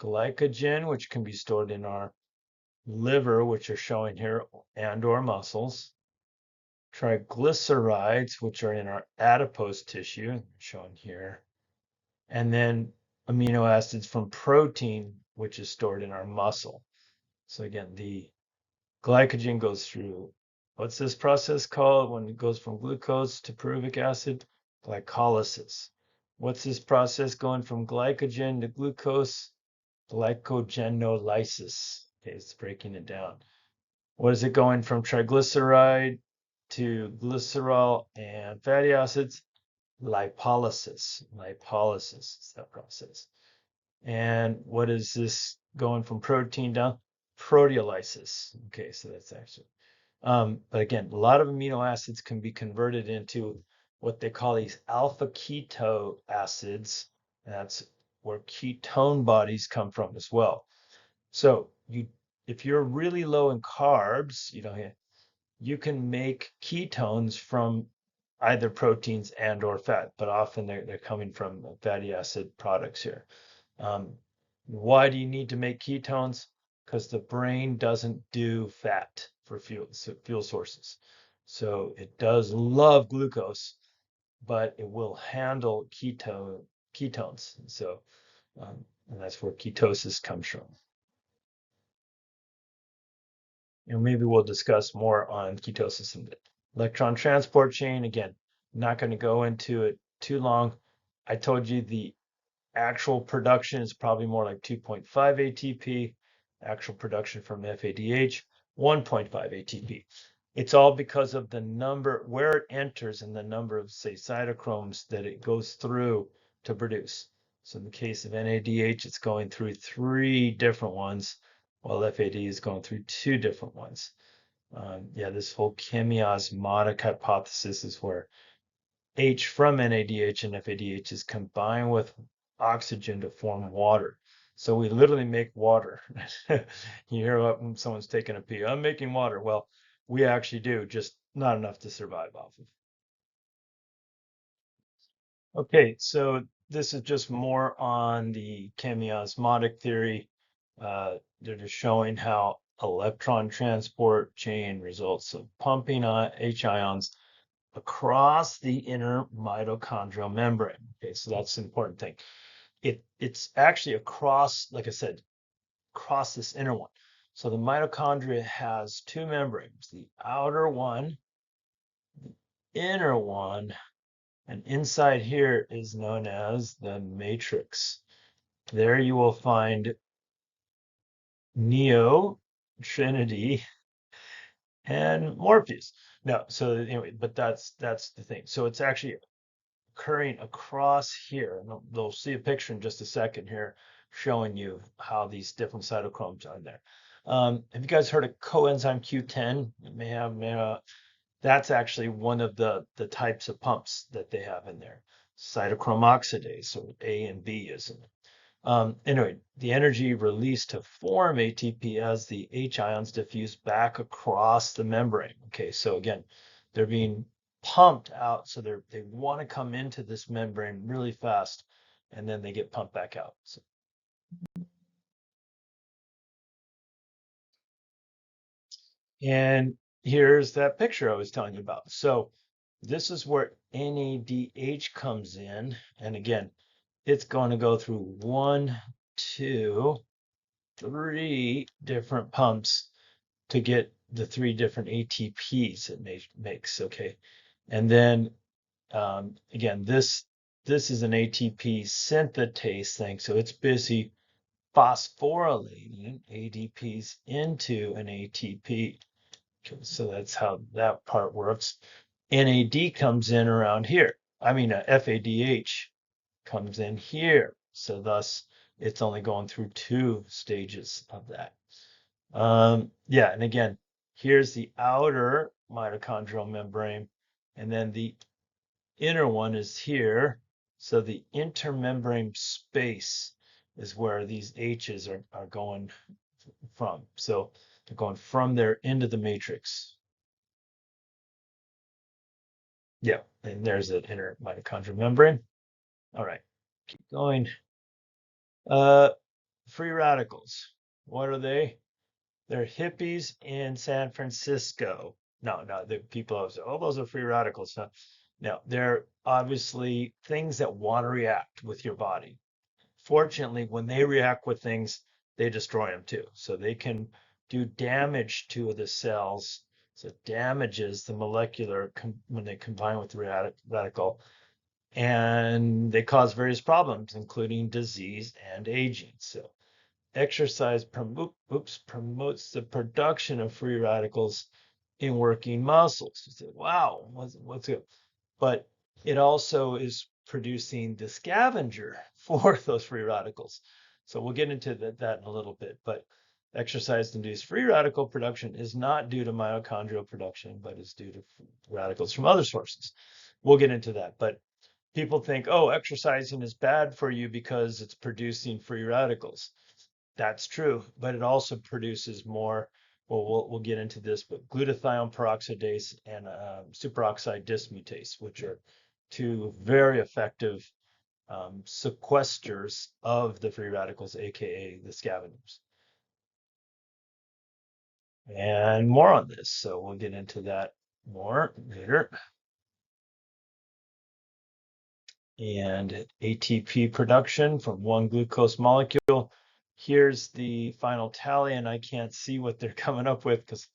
glycogen, which can be stored in our liver, which are showing here, and or muscles. Triglycerides, which are in our adipose tissue, shown here. And then amino acids from protein, which is stored in our muscle. So again, the glycogen goes through, what's this process called when it goes from glucose to pyruvic acid? Glycolysis. What's this process going from glycogen to glucose? Glycogenolysis. Okay, it's breaking it down. What is it going from triglyceride to glycerol and fatty acids? Lipolysis. Lipolysis is that process. And what is this going from protein down? Proteolysis. Okay, so that's actually. But again, a lot of amino acids can be converted into what they call these alpha keto acids. That's where ketone bodies come from as well. So if you're really low in carbs, you can make ketones from either proteins and or fat, but often they're coming from fatty acid products here. Um, why do you need to make ketones? Because the brain doesn't do fat for fuel sources. So it does love glucose, but it will handle ketones. So and that's where ketosis comes from. Maybe we'll discuss more on ketosis in a bit. Electron transport chain, again, not going to go into it too long. I told you the actual production is probably more like 2.5 ATP. Actual production from FADH, 1.5 ATP. It's all because of the number, where it enters and the number of, say, cytochromes that it goes through to produce. So in the case of NADH, it's going through 3 different ones, while FAD is going through 2 different ones. Yeah, this whole chemiosmotic hypothesis is where H from NADH and FADH is combined with oxygen to form water. So we literally make water. You hear when someone's taking a pee, I'm making water. Well, we actually do, just not enough to survive off of. Okay, so this is just more on the chemiosmotic theory. They're just showing how electron transport chain results of pumping H ions across the inner mitochondrial membrane. Okay, so that's the important thing. It's actually across, like I said, across this inner one. So the mitochondria has 2 membranes, the outer one, the inner one, and inside here is known as the matrix. There you will find Neo, Trinity, and Morpheus. No, so anyway, but that's the thing. So it's actually occurring across here. And they'll see a picture in just a second here showing you how these different cytochromes are there. Have you guys heard of coenzyme Q10? You may have, that's actually one of the types of pumps that they have in there. Cytochrome oxidase, so A and B is in it. Anyway, the energy released to form ATP as the H ions diffuse back across the membrane. Okay, so again, they're being pumped out, so they want to come into this membrane really fast, and then they get pumped back out. So, and here's that picture I was telling you about. So this is where NADH comes in, and again, it's going to go through 1, 2, 3 different pumps to get the 3 different ATPs it makes. Okay, and then again, this is an ATP synthetase thing, so it's busy phosphorylating ADPs into an ATP. Okay, so that's how that part works. NAD comes in around here. I mean, FADH comes in here. So thus, it's only going through 2 stages of that. Yeah, and again, here's the outer mitochondrial membrane, and then the inner one is here. So the intermembrane space is where these H's are going from. So they're going from there into the matrix. Yeah, and there's the inner mitochondrial membrane. All right, keep going. Uh, free radicals. What are they? They're hippies in San Francisco. No, the people always say, oh, those are free radicals. No, they're obviously things that want to react with your body. Fortunately, when they react with things, they destroy them too. So they can do damage to the cells. So it damages the molecular when they combine with the radical, and they cause various problems, including disease and aging. So exercise promotes the production of free radicals in working muscles. You say, wow, what's it? But it also is producing the scavenger for those free radicals. So we'll get into that in a little bit. But exercise-induced free radical production is not due to mitochondrial production, but is due to radicals from other sources. We'll get into that. But people think, oh, exercising is bad for you because it's producing free radicals. That's true, but it also produces more. Well, we'll get into this, but glutathione peroxidase and superoxide dismutase, which are two very effective sequesters of the free radicals, aka the scavengers. And more on this, so we'll get into that more later. And ATP production from one glucose molecule. Here's the final tally, and I can't see what they're coming up with because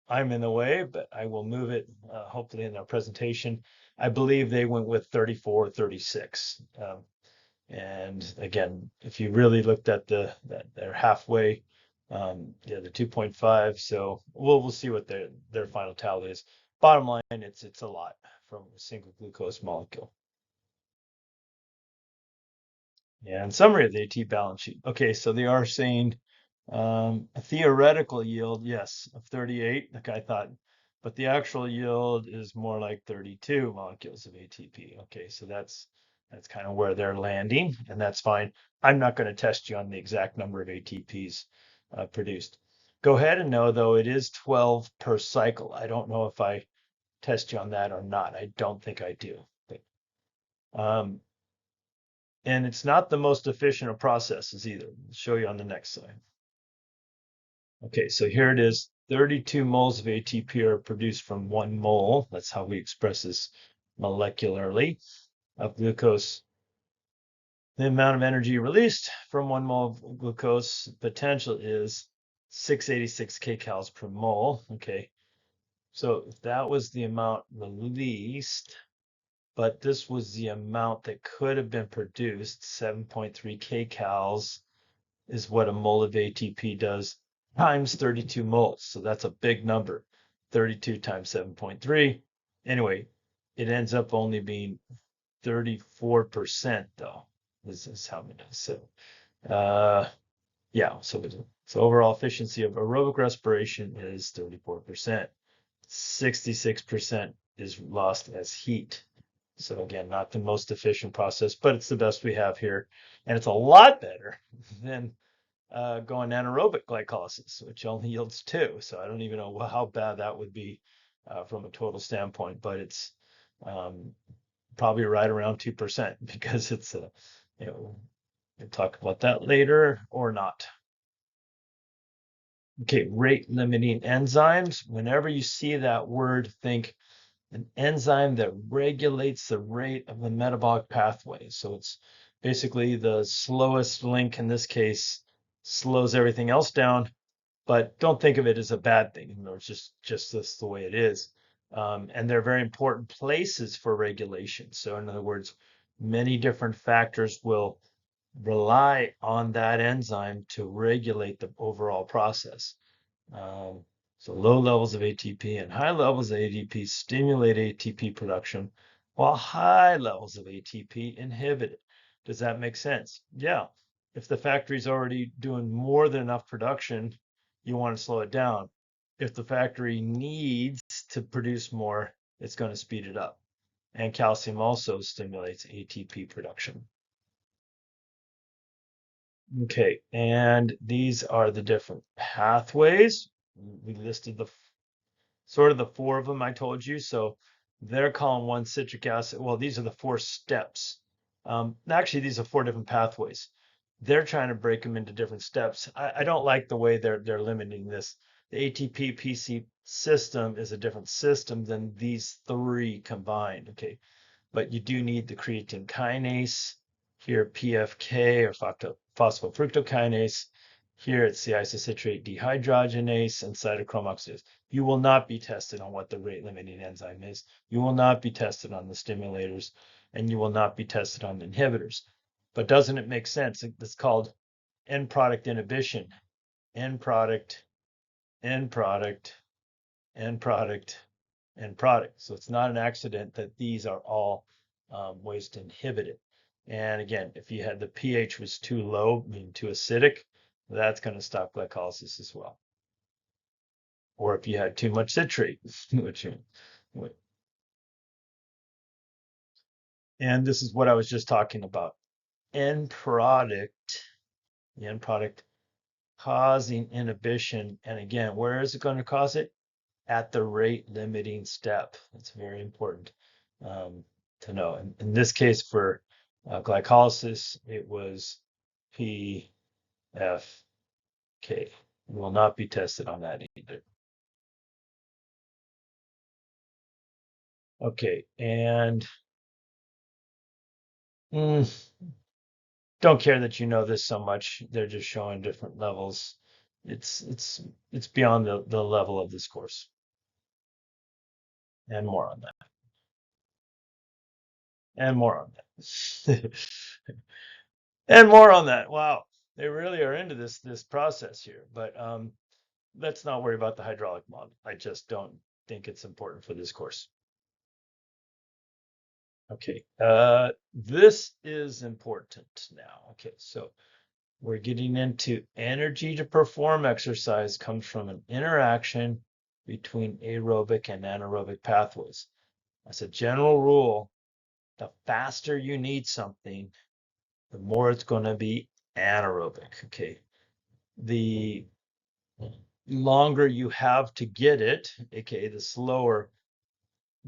I'm in the way, but I will move it hopefully in our presentation. I believe they went with 34, 36. And again, if you really looked at they're halfway, yeah, the 2.5. So we'll see what their final tally is. Bottom line, it's a lot from a single glucose molecule. Yeah, in summary of the AT balance sheet. Okay, so they are saying a theoretical yield, yes, of 38, like I thought, but the actual yield is more like 32 molecules of ATP. Okay, so that's kind of where they're landing, and that's fine. I'm not going to test you on the exact number of ATPs produced. Go ahead and know, though, it is 12 per cycle. I don't know if I test you on that or not. I don't think I do. But, and it's not the most efficient of processes either. I'll show you on the next slide. Okay, so here it is. 32 moles of ATP are produced from 1 mole. That's how we express this molecularly of glucose. The amount of energy released from 1 mole of glucose potential is 686 kcals per mole. Okay, so that was the amount released, but this was the amount that could have been produced. 7.3 kcals is what a mole of ATP does times 32 moles. So that's a big number. 32 times 7.3. Anyway, it ends up only being 34% though. This is how many. So yeah, so overall efficiency of aerobic respiration is 34%. 66% is lost as heat. So again, not the most efficient process, but it's the best we have here. And it's a lot better than going anaerobic glycolysis, which only yields 2. So I don't even know how bad that would be from a total standpoint, but it's um, probably right around 2% because it's a, you know, we'll talk about that later or not. Okay, rate limiting enzymes. Whenever you see that word, think an enzyme that regulates the rate of the metabolic pathway. So it's basically the slowest link in this case slows everything else down, but don't think of it as a bad thing. You know, it's just this the way it is. And they're very important places for regulation. So in other words, many different factors will rely on that enzyme to regulate the overall process. Um, so low levels of ATP and high levels of ADP stimulate ATP production, while high levels of ATP inhibit it. Does that make sense? Yeah. If the factory's already doing more than enough production, you want to slow it down. If the factory needs to produce more, it's going to speed it up. And calcium also stimulates ATP production. Okay, and these are the different pathways. We listed the sort of the 4 of them I told you. So they're calling one citric acid. Well, these are the 4 steps. Actually, these are 4 different pathways. They're trying to break them into different steps. I don't like the way they're limiting this. The ATP PC system is a different system than these 3 combined. Okay, but you do need the creatine kinase. Here, PFK or phosphofructokinase. Here it's the isocitrate dehydrogenase and cytochrome oxidase. You will not be tested on what the rate limiting enzyme is. You will not be tested on the stimulators, and you will not be tested on the inhibitors. But doesn't it make sense? It's called end product inhibition. End product, end product, end product, end product. So it's not an accident that these are all ways to inhibit it. And again, if you had the pH was too low, meaning too acidic, that's going to stop glycolysis as well. Or if you had too much citrate, which, and this is what I was just talking about. End product, the end product causing inhibition. And again, where is it going to cause it? At the rate limiting step. That's very important to know. In this case, for glycolysis, it was PFK. It will not be tested on that either. Okay, and don't care that you know this so much. They're just showing different levels. It's beyond the level of this course, and more on that, and more on that. And more on that. Wow, they really are into this process here. But let's not worry about the hydraulic model. I just don't think it's important for this course. Okay, this is important now. Okay, so we're getting into energy to perform exercise comes from an interaction between aerobic and anaerobic pathways. As a general rule, the faster you need something, the more it's going to be anaerobic. Okay, the longer you have to get it, aka the slower,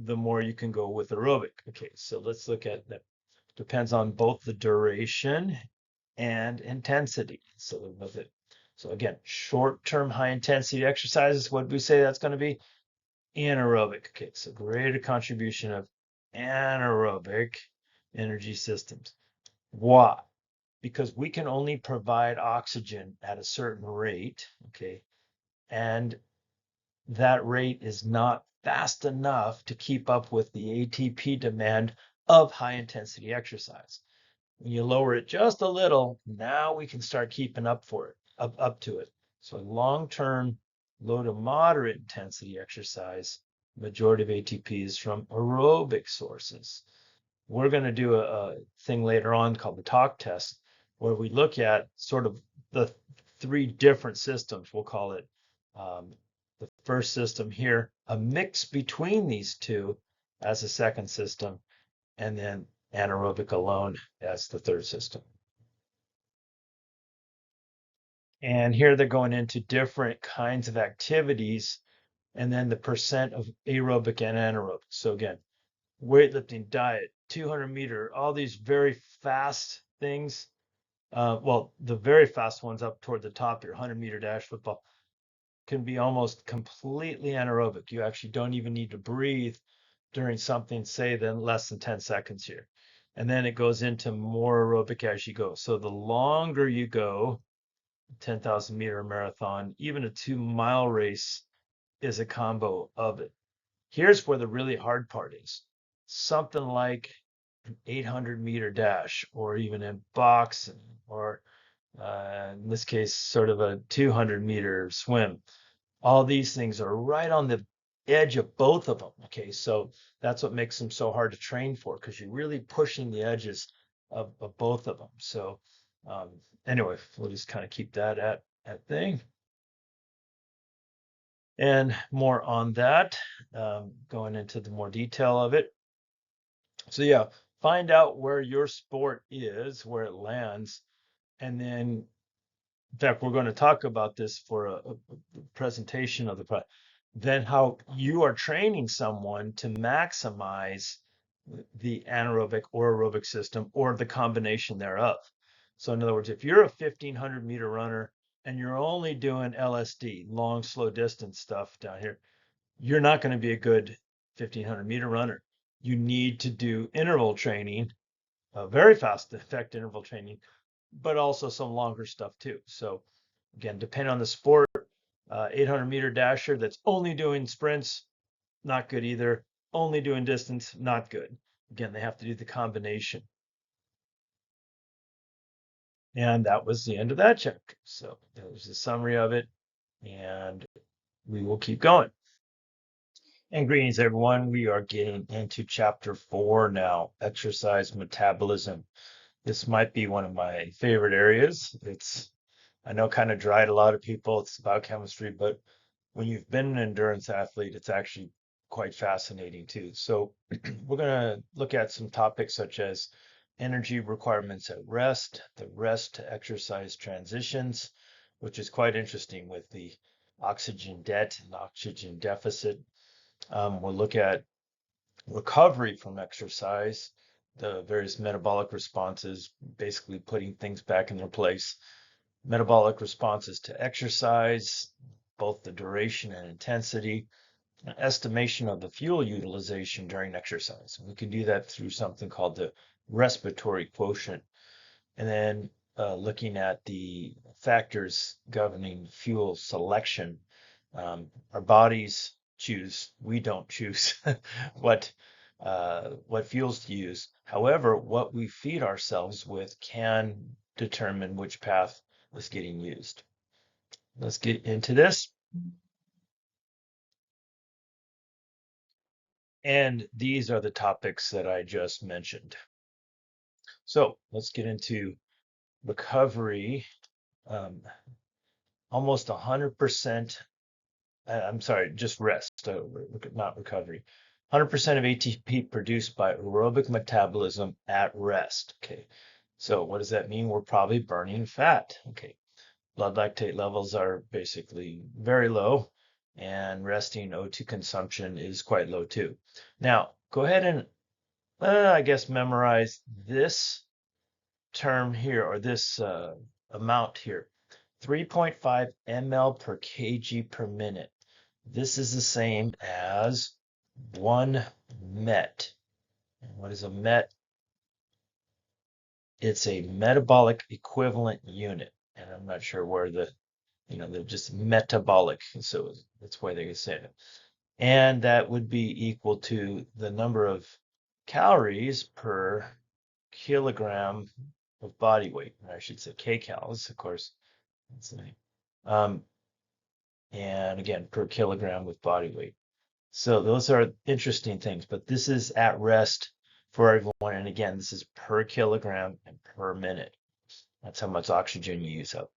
the more you can go with aerobic. Okay, so let's look at that. Depends on both the duration and intensity. So with it. So again, short-term high intensity exercises, what do we say that's going to be? Anaerobic. Okay, so greater contribution of anaerobic energy systems. Why? Because we can only provide oxygen at a certain rate, okay, and that rate is not fast enough to keep up with the ATP demand of high intensity exercise. When you lower it just a little, now we can start keeping up for it, up to it. So long-term, low to moderate intensity exercise, majority of ATP is from aerobic sources. We're going to do a thing later on called the talk test, where we look at sort of the three different systems. We'll call it the first system here, a mix between these two as a second system, and then anaerobic alone as the third system. And here they're going into different kinds of activities and then the percent of aerobic and anaerobic. So again, weightlifting, diet, 200-meter, all these very fast things. Well, the very fast ones up toward the top here, 100-meter dash, football, can be almost completely anaerobic. You actually don't even need to breathe during something, say, than less than 10 seconds here. And then it goes into more aerobic as you go. So the longer you go, 10,000-meter marathon, even a 2-mile race is a combo of it. Here's where the really hard part is. Something like an 800-meter dash, or even in boxing, or in this case, sort of a 200-meter swim. All these things are right on the edge of both of them. Okay, so that's what makes them so hard to train for, because you're really pushing the edges of both of them. So anyway, we'll just kind of keep that at thing. And more on that, going into the more detail of it. So yeah, find out where your sport is, where it lands, and then in fact, we're going to talk about this for a presentation of the product. Then how you are training someone to maximize the anaerobic or aerobic system or the combination thereof. So in other words, if you're a 1,500-meter runner and you're only doing LSD, long, slow distance stuff down here, you're not going to be a good 1,500-meter runner. You need to do interval training, very fast effect interval training, but also some longer stuff too. So again, depending on the sport, 800-meter dasher that's only doing sprints, not good either. Only doing distance, not good. Again, they have to do the combination. And that was the end of that chapter. So that was a summary of it, and we will keep going. And greetings, everyone. We are getting into chapter 4 now, exercise metabolism. This might be one of my favorite areas. I know, kind of dry to a lot of people. It's biochemistry, but when you've been an endurance athlete, it's actually quite fascinating too. So we're going to look at some topics such as energy requirements at rest, the rest to exercise transitions, which is quite interesting with the oxygen debt and oxygen deficit. We'll look at recovery from exercise, the various metabolic responses, basically putting things back in their place. Metabolic responses to exercise, both the duration and intensity, an estimation of the fuel utilization during exercise. We can do that through something called the respiratory quotient, and then looking at the factors governing fuel selection. Our bodies choose, we don't choose what fuels to use. However, what we feed ourselves with can determine which path is getting used. Let's get into this. And these are the topics that I just mentioned. So let's get into recovery. Um, Almost 100%, I'm sorry, just rest, not recovery. 100% of ATP produced by aerobic metabolism at rest. Okay, so what does that mean? We're probably burning fat. Okay, blood lactate levels are basically very low, and resting O2 consumption is quite low too. Now, go ahead and, I guess, memorize this term here, or this amount here. 3.5 ml per kg per minute. This is the same as 1 met. And what is a met? It's a metabolic equivalent unit. And I'm not sure where they're just metabolic. So that's why they say it. And that would be equal to the number of calories per kilogram of body weight. Or I should say kcals, of course. That's the name. Um, and again, per kilogram with body weight. So those are interesting things, but this is at rest for everyone. And again, this is per kilogram and per minute. That's how much oxygen you use up.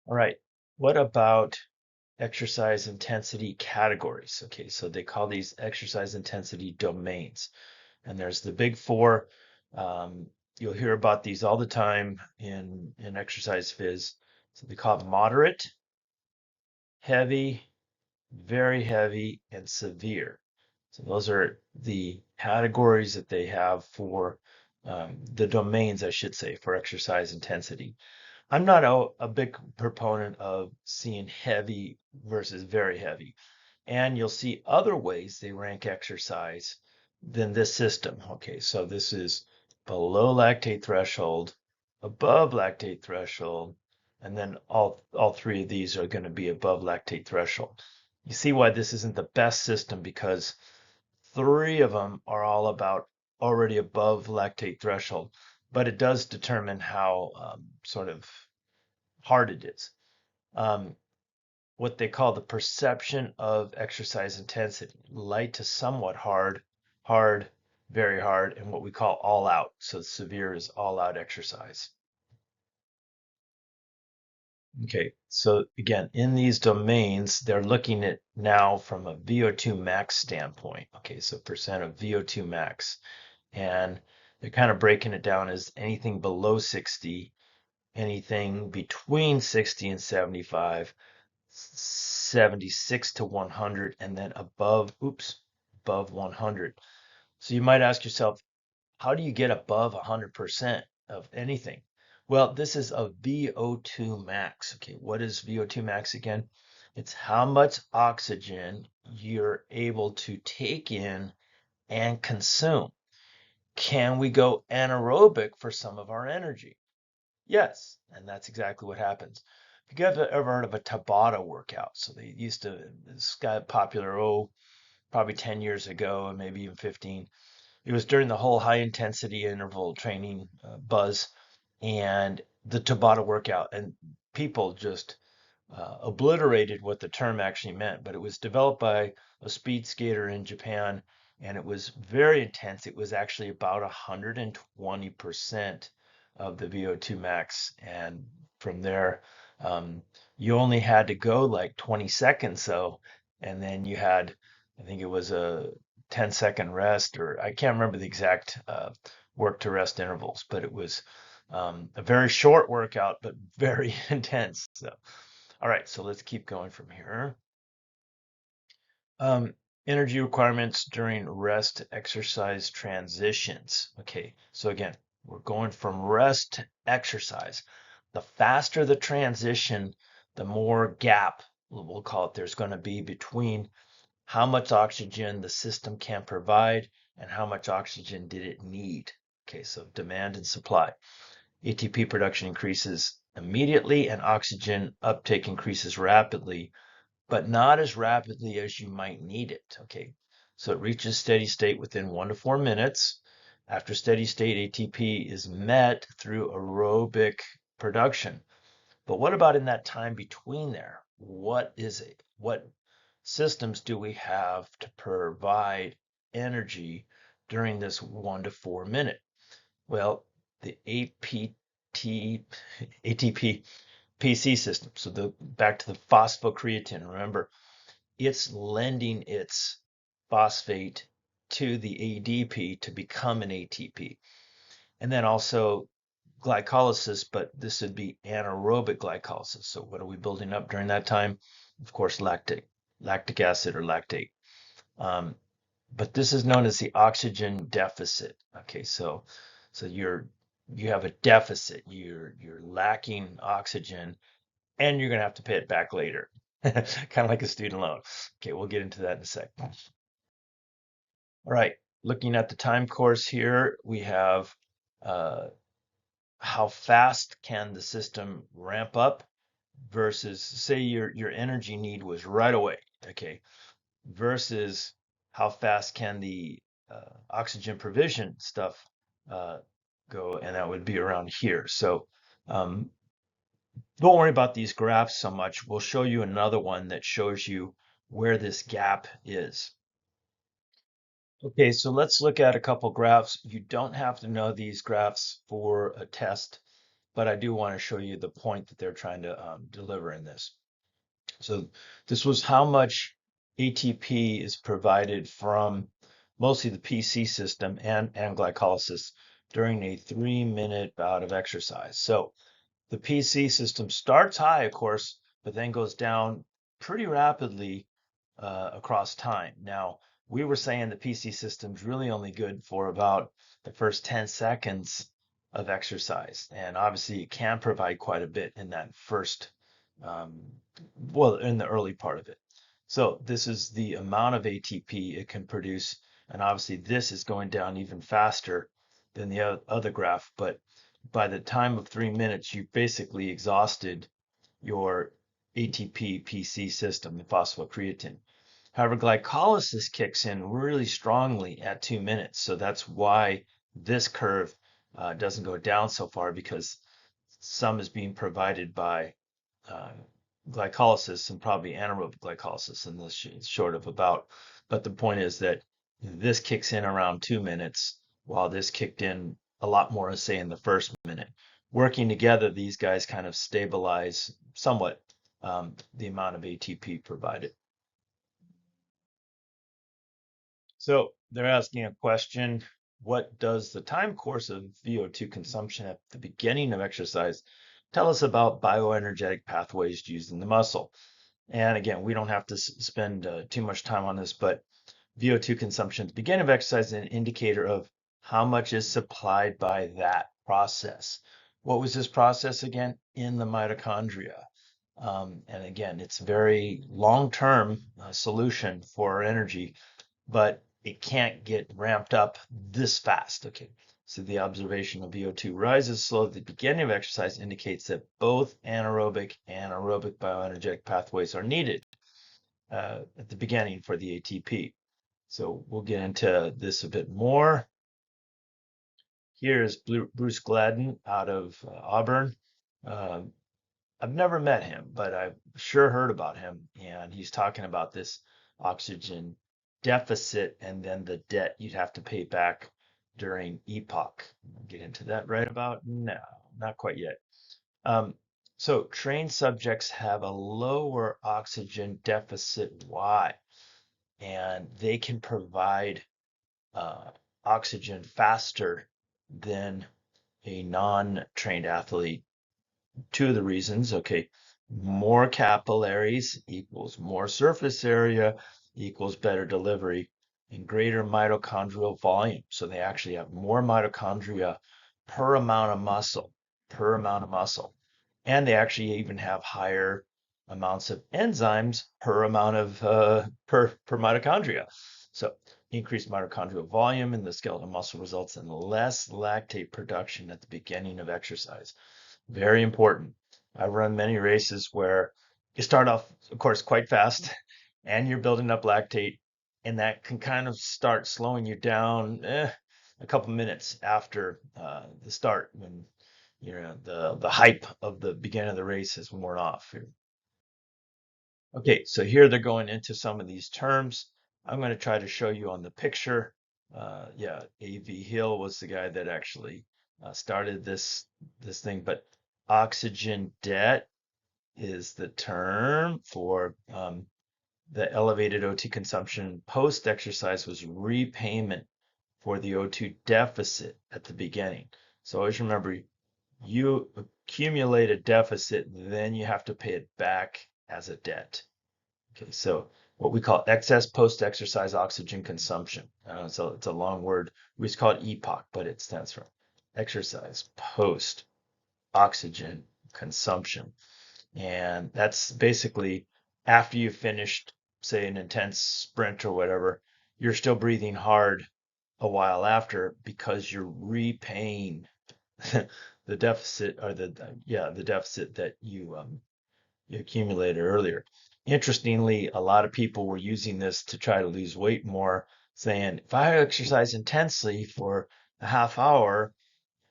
All right. What about exercise intensity categories? Okay, so they call these exercise intensity domains. And there's the big four. You'll hear about these all the time in exercise phys. So they call it moderate, heavy, very heavy, and severe. So those are the categories that they have for the domains, I should say, for exercise intensity. I'm not a big proponent of seeing heavy versus very heavy. And you'll see other ways they rank exercise than this system. Okay, so this is below lactate threshold, above lactate threshold, and then all three of these are going to be above lactate threshold. You see why this isn't the best system, because three of them are all about already above lactate threshold, but it does determine how sort of hard it is. Um, what they call the perception of exercise intensity, light to somewhat hard, hard, very hard, and what we call all out. So severe is all out exercise. Okay, so again, in these domains, they're looking at now from a VO2 max standpoint. Okay, so percent of VO2 max. And they're kind of breaking it down as anything below 60, anything between 60 and 75, 76 to 100, and then above 100. So you might ask yourself, how do you get above 100% of anything? Well, this is a VO2 max. Okay, what is VO2 max again? It's how much oxygen you're able to take in and consume. Can we go anaerobic for some of our energy? Yes, and that's exactly what happens. If you ever heard of a Tabata workout, so they used to, this got popular, probably 10 years ago, and maybe even 15. It was during the whole high intensity interval training buzz and the Tabata workout, and people just obliterated what the term actually meant, but it was developed by a speed skater in Japan, and it was very intense. It was actually about 120% of the VO2 max, and from there, you only had to go like 20 seconds, so, and then you had, I think it was a 10-second rest, or I can't remember the exact work to rest intervals, but it was a very short workout, but very intense. So. All right, so let's keep going from here. Um, Energy requirements during rest exercise transitions. Okay, so again, we're going from rest to exercise. The faster the transition, the more gap, we'll call it, there's going to be between how much oxygen the system can provide and how much oxygen did it need. Okay, so demand and supply. ATP production increases immediately and oxygen uptake increases rapidly, but not as rapidly as you might need it. Okay, so it reaches steady state within 1 to 4 minutes. After steady state, ATP is met through aerobic production. But what about in that time between there? What is it? What systems do we have to provide energy during this 1 to 4 minute? Well, the ATP PC system. So back to the phosphocreatine. Remember, it's lending its phosphate to the ADP to become an ATP. And then also glycolysis, but this would be anaerobic glycolysis. So what are we building up during that time? Of course, lactic acid or lactate. Um, but this is known as the oxygen deficit. Okay, so you have a deficit. You're lacking oxygen, and you're going to have to pay it back later, kind of like a student loan. Okay, we'll get into that in a sec. All right, looking at the time course here, we have uh, how fast can the system ramp up versus say your energy need was right away. Okay, versus how fast can the oxygen provision stuff uh, go, and that would be around here. So um, don't worry about these graphs so much. We'll show you another one that shows you where this gap is. Okay, so let's look at a couple graphs. You don't have to know these graphs for a test, but I do want to show you the point that they're trying to deliver in this. So this was how much ATP is provided from mostly the PC system and glycolysis during a 3-minute bout of exercise. So the PC system starts high, of course, but then goes down pretty rapidly across time. Now, we were saying the PC system's really only good for about the first 10 seconds of exercise. And obviously, it can provide quite a bit in that first, um, well, in the early part of it. So this is the amount of ATP it can produce. And obviously, this is going down even faster than the other graph. But by the time of 3 minutes, you've basically exhausted your ATP PC system, the phosphocreatine. However, glycolysis kicks in really strongly at 2 minutes. So that's why this curve doesn't go down so far, because some is being provided by uh, glycolysis and probably anaerobic glycolysis, and this is short of about. But the point is that this kicks in around 2 minutes, while this kicked in a lot more, say, in the first minute. Working together, these guys kind of stabilize somewhat the amount of ATP provided. So they're asking a question: what does the time course of VO2 consumption at the beginning of exercise tell us about bioenergetic pathways used in the muscle? And again, we don't have to spend too much time on this, but VO2 consumption at the beginning of exercise is an indicator of how much is supplied by that process. What was this process again? In the mitochondria. And again, it's very long-term solution for our energy, but it can't get ramped up this fast. Okay, so the observation of VO2 rises slow at the beginning of exercise indicates that both anaerobic and aerobic bioenergetic pathways are needed at the beginning for the ATP. So we'll get into this a bit more. Here is Bruce Gladden out of Auburn. Uh, I've never met him, but I've sure heard about him. And he's talking about this oxygen deficit and then the debt you'd have to pay back during epoch. Get into that right about now. Not quite yet. Um, so trained subjects have a lower oxygen deficit. Why? And they can provide uh, oxygen faster than a non-trained athlete. Two of the reasons, okay, more capillaries equals more surface area equals better delivery and greater mitochondrial volume. So they actually have more mitochondria per amount of muscle, per amount of muscle. And they actually even have higher amounts of enzymes per amount of per mitochondria. So increased mitochondrial volume in the skeletal muscle results in less lactate production at the beginning of exercise. Very important. I've run many races where you start off, of course, quite fast and you're building up lactate, and that can kind of start slowing you down a couple minutes after the start when the hype of the beginning of the race has worn off. Okay, so here they're going into some of these terms. I'm going to try to show you on the picture. Yeah, A.V. Hill was the guy that actually started this thing, but oxygen debt is the term for the elevated O2 consumption post-exercise was repayment for the O2 deficit at the beginning. So always remember, you accumulate a deficit, then you have to pay it back as a debt. Okay, so what we call excess post-exercise oxygen consumption. So it's a long word. We just call it EPOC, but it stands for exercise post oxygen consumption. And that's basically after you've finished, say, an intense sprint or whatever, you're still breathing hard a while after because you're repaying the deficit or the deficit that you accumulated earlier. Interestingly, a lot of people were using this to try to lose weight more, saying if I exercise intensely for a half hour,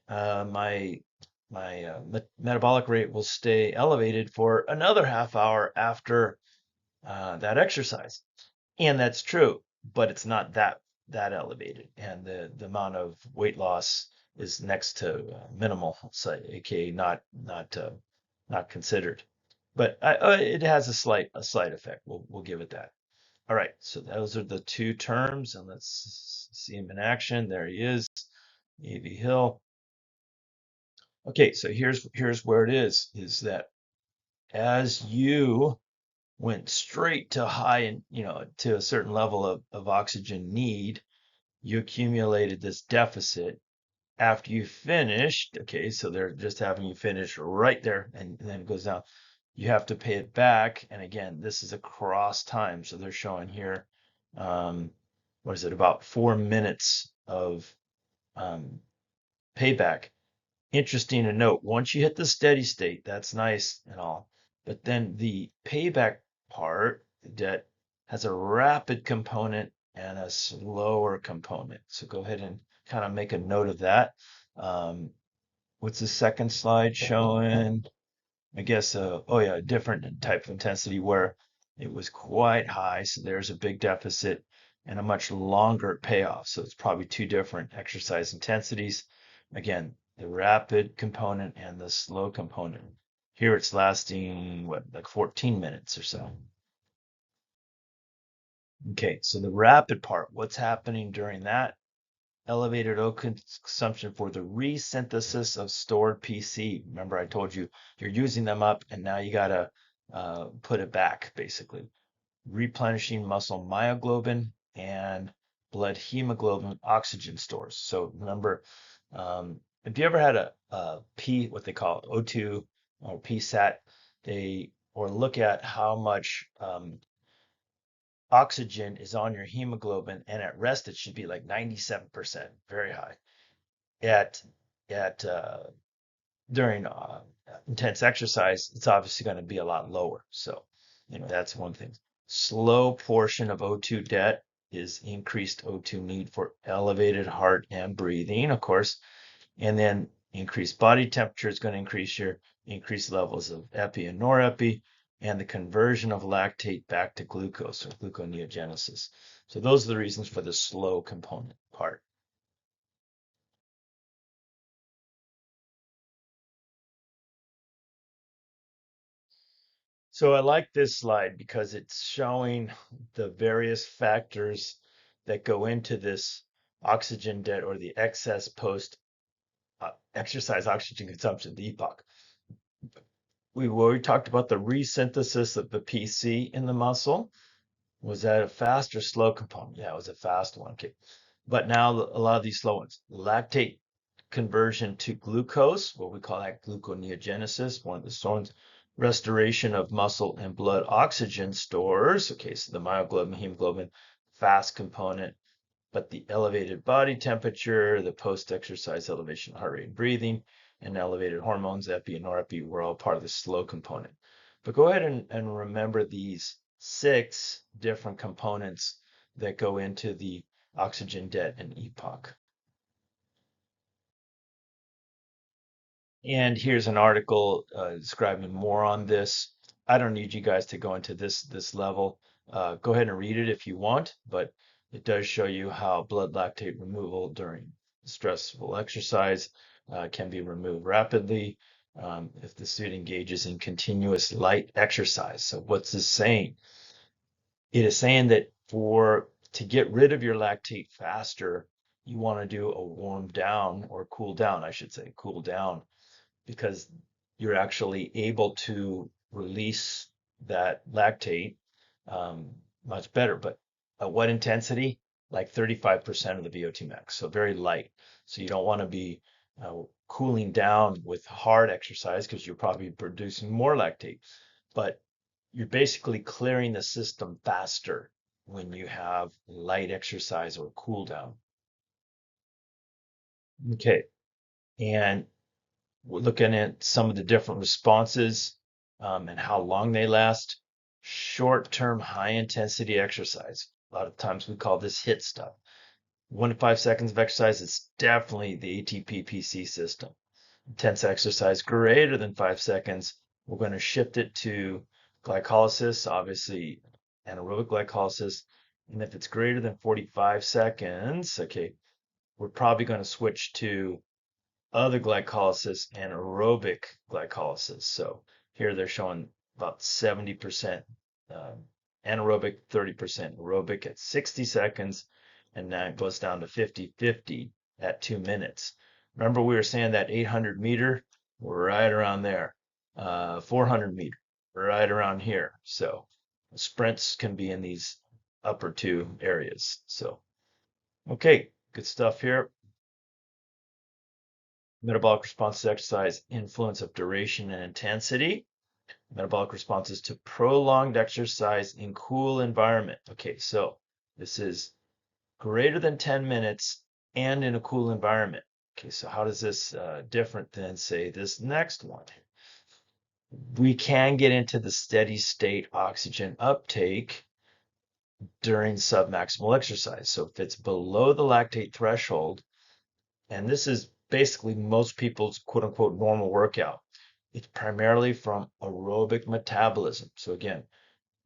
my metabolic rate will stay elevated for another half hour after that exercise. And that's true, but it's not that elevated, and the amount of weight loss is next to minimal, so, aka not considered. But it has a slight effect. We'll give it that. All right, so those are the two terms, and let's see him in action. There he is, A.V. Hill. Okay, so here's where it is that as you went straight to high and to a certain level of oxygen need, you accumulated this deficit. After you finished, okay, so they're just having you finish right there, and then it goes down. You have to pay it back, and again, this is across time. So they're showing here, what is it, about 4 minutes of um, payback. Interesting to note, once you hit the steady state, that's nice and all, but then the payback part, the debt, has a rapid component and a slower component. So go ahead and kind of make a note of that. Um, what's the second slide showing? I guess, oh yeah, a different type of intensity where it was quite high. So there's a big deficit and a much longer payoff. So it's probably two different exercise intensities. Again, the rapid component and the slow component. Here it's lasting, what, like 14 minutes or so. Okay, so the rapid part, what's happening during that? Elevated O consumption for the resynthesis of stored PC. Remember, I told you you're using them up, and now you gotta put it back, basically. Replenishing muscle myoglobin and blood hemoglobin oxygen stores. So remember, if you ever had a P, what they call O2 or PSAT, or look at how much oxygen is on your hemoglobin, and at rest it should be like 97%, very high. At during intense exercise, it's obviously going to be a lot lower. So, that's one thing. Slow portion of O2 debt is increased O2 need for elevated heart and breathing, of course. And then Increased body temperature is going to increase your increased levels of epi and norepi, and the conversion of lactate back to glucose or gluconeogenesis. So those are the reasons for the slow component part. So I like this slide because it's showing the various factors that go into this oxygen debt or the excess post exercise oxygen consumption, the EPOC. We already talked about the resynthesis of the PC in the muscle. Was that a fast or slow component? Yeah, it was a fast one. Okay. But now a lot of these slow ones, lactate conversion to glucose, what we call that gluconeogenesis, one of the stones, restoration of muscle and blood oxygen stores. Okay, so the myoglobin, hemoglobin, fast component, but the elevated body temperature, the post-exercise elevation of heart rate and breathing, and elevated hormones, epi and norepi, were all part of the slow component. But go ahead and remember these 6 different components that go into the oxygen debt and EPOC. And here's an article describing more on this. I don't need you guys to go into this level. Go ahead and read it if you want, but it does show you how blood lactate removal during stressful exercise can be removed rapidly if the student engages in continuous light exercise. So what's this saying? It is saying that to get rid of your lactate faster, you want to do a warm down or cool down, I should say, cool down, because you're actually able to release that lactate much better. But at what intensity? Like 35% of the VO2 max, so very light. So you don't want to be cooling down with hard exercise because you're probably producing more lactate. But you're basically clearing the system faster when you have light exercise or cool down. Okay, and we're looking at some of the different responses and how long they last. Short-term high-intensity exercise. A lot of times we call this HIIT stuff. 1 to 5 seconds of exercise is definitely the ATP PC system. Intense exercise greater than 5 seconds, we're going to shift it to glycolysis, obviously anaerobic glycolysis. And if it's greater than 45 seconds, okay, we're probably going to switch to other glycolysis and aerobic glycolysis. So here they're showing about 70% anaerobic, 30% aerobic at 60 seconds, and now it goes down to 50-50 at 2 minutes. Remember we were saying that 800 meter, we're right around there. 400 meter, right around here. So sprints can be in these upper 2 areas. So, okay, good stuff here. Metabolic response to exercise, influence of duration and intensity. Metabolic responses to prolonged exercise in cool environment. Okay, so this is greater than 10 minutes and in a cool environment. Okay, so how does this different than, say, this next one? We can get into the steady state oxygen uptake during submaximal exercise. So if it's below the lactate threshold, and this is basically most people's quote unquote normal workout, it's primarily from aerobic metabolism. So again,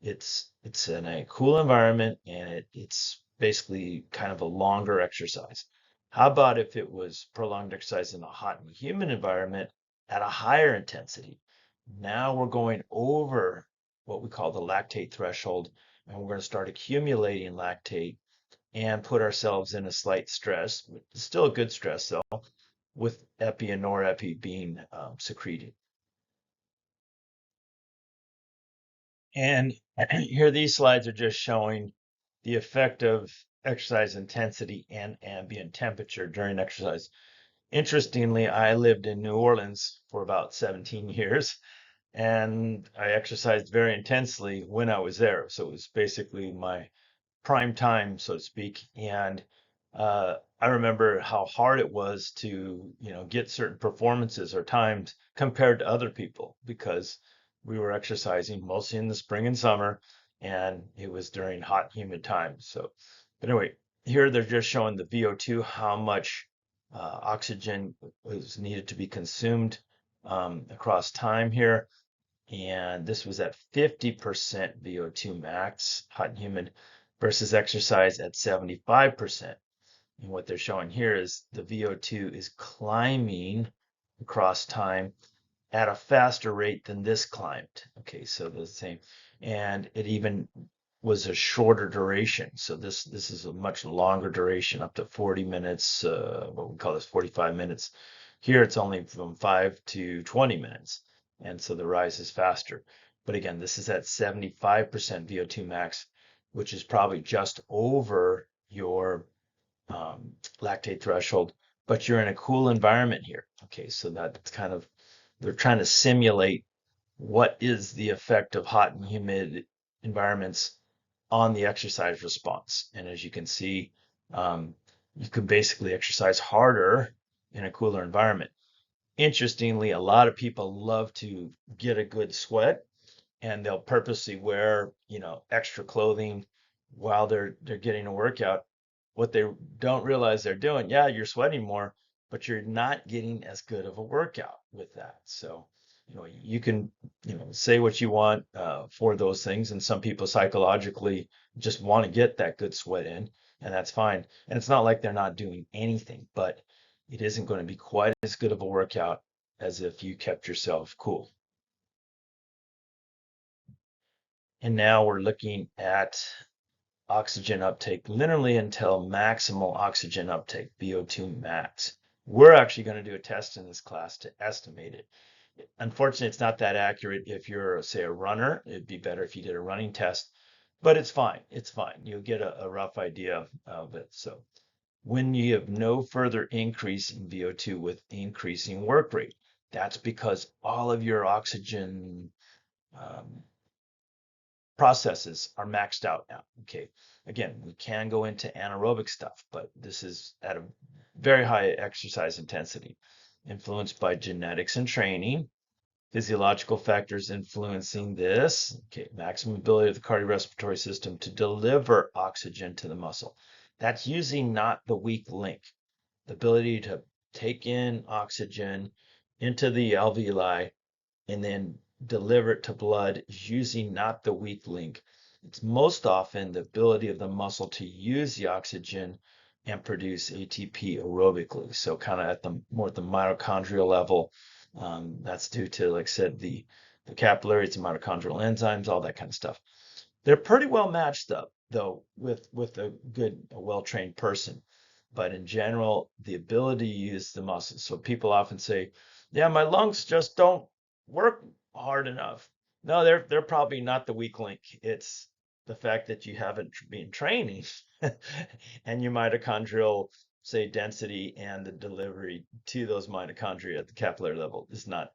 it's in a cool environment and it's basically kind of a longer exercise. How about if it was prolonged exercise in a hot and humid environment at a higher intensity? Now we're going over what we call the lactate threshold, and we're going to start accumulating lactate and put ourselves in a slight stress, still a good stress though, with epi and norepi being secreted. And here these slides are just showing the effect of exercise intensity and ambient temperature during exercise. Interestingly, I lived in New Orleans for about 17 years and I exercised very intensely when I was there. So it was basically my prime time, so to speak. And I remember how hard it was to, get certain performances or times compared to other people because we were exercising mostly in the spring and summer, and it was during hot, humid times. So, but anyway, here they're just showing the VO2, how much Oxygen was needed to be consumed across time here. And this was at 50% VO2 max, hot and humid, versus exercise at 75%. And what they're showing here is the VO2 is climbing across time at a faster rate than this climbed. Okay, so the same, and it even was a shorter duration. So this is a much longer duration, up to 40 minutes. What we call this 45 minutes. Here it's only from 5 to 20 minutes, and so the rise is faster. But again, this is at 75% VO2 max, which is probably just over your lactate threshold, but you're in a cool environment here. Okay, so that's kind of, they're trying to simulate what is the effect of hot and humid environments on the exercise response. And as you can see, you can basically exercise harder in a cooler environment. Interestingly, a lot of people love to get a good sweat, and they'll purposely wear, extra clothing while they're getting a workout. What they don't realize they're doing, yeah, you're sweating more, but you're not getting as good of a workout with that. So, you can, say what you want for those things, and some people psychologically just want to get that good sweat in, and that's fine. And it's not like they're not doing anything, but it isn't going to be quite as good of a workout as if you kept yourself cool. And now we're looking at oxygen uptake literally until maximal oxygen uptake, VO2 max. We're actually going to do a test in this class to estimate it. Unfortunately, it's not that accurate if you're, say, a runner. It'd be better if you did a running test, but it's fine. It's fine. You'll get a rough idea of it. So when you have no further increase in VO2 with increasing work rate, that's because all of your oxygen um, processes are maxed out now. Okay. Again, we can go into anaerobic stuff, but this is at a very high exercise intensity, influenced by genetics and training, physiological factors influencing this. Okay, maximum ability of the cardiorespiratory system to deliver oxygen to the muscle. That's usually not the weak link. The ability to take in oxygen into the alveoli and then deliver it to blood is usually not the weak link. It's most often the ability of the muscle to use the oxygen and produce ATP aerobically. So kind of at the more at the mitochondrial level. That's due to, like I said, the capillaries, the mitochondrial enzymes, all that kind of stuff. They're pretty well matched up though with a well-trained person. But in general, the ability to use the muscles. So people often say, yeah, my lungs just don't work hard enough. No, they're probably not the weak link. It's the fact that you haven't been training and your mitochondrial, say, density and the delivery to those mitochondria at the capillary level is not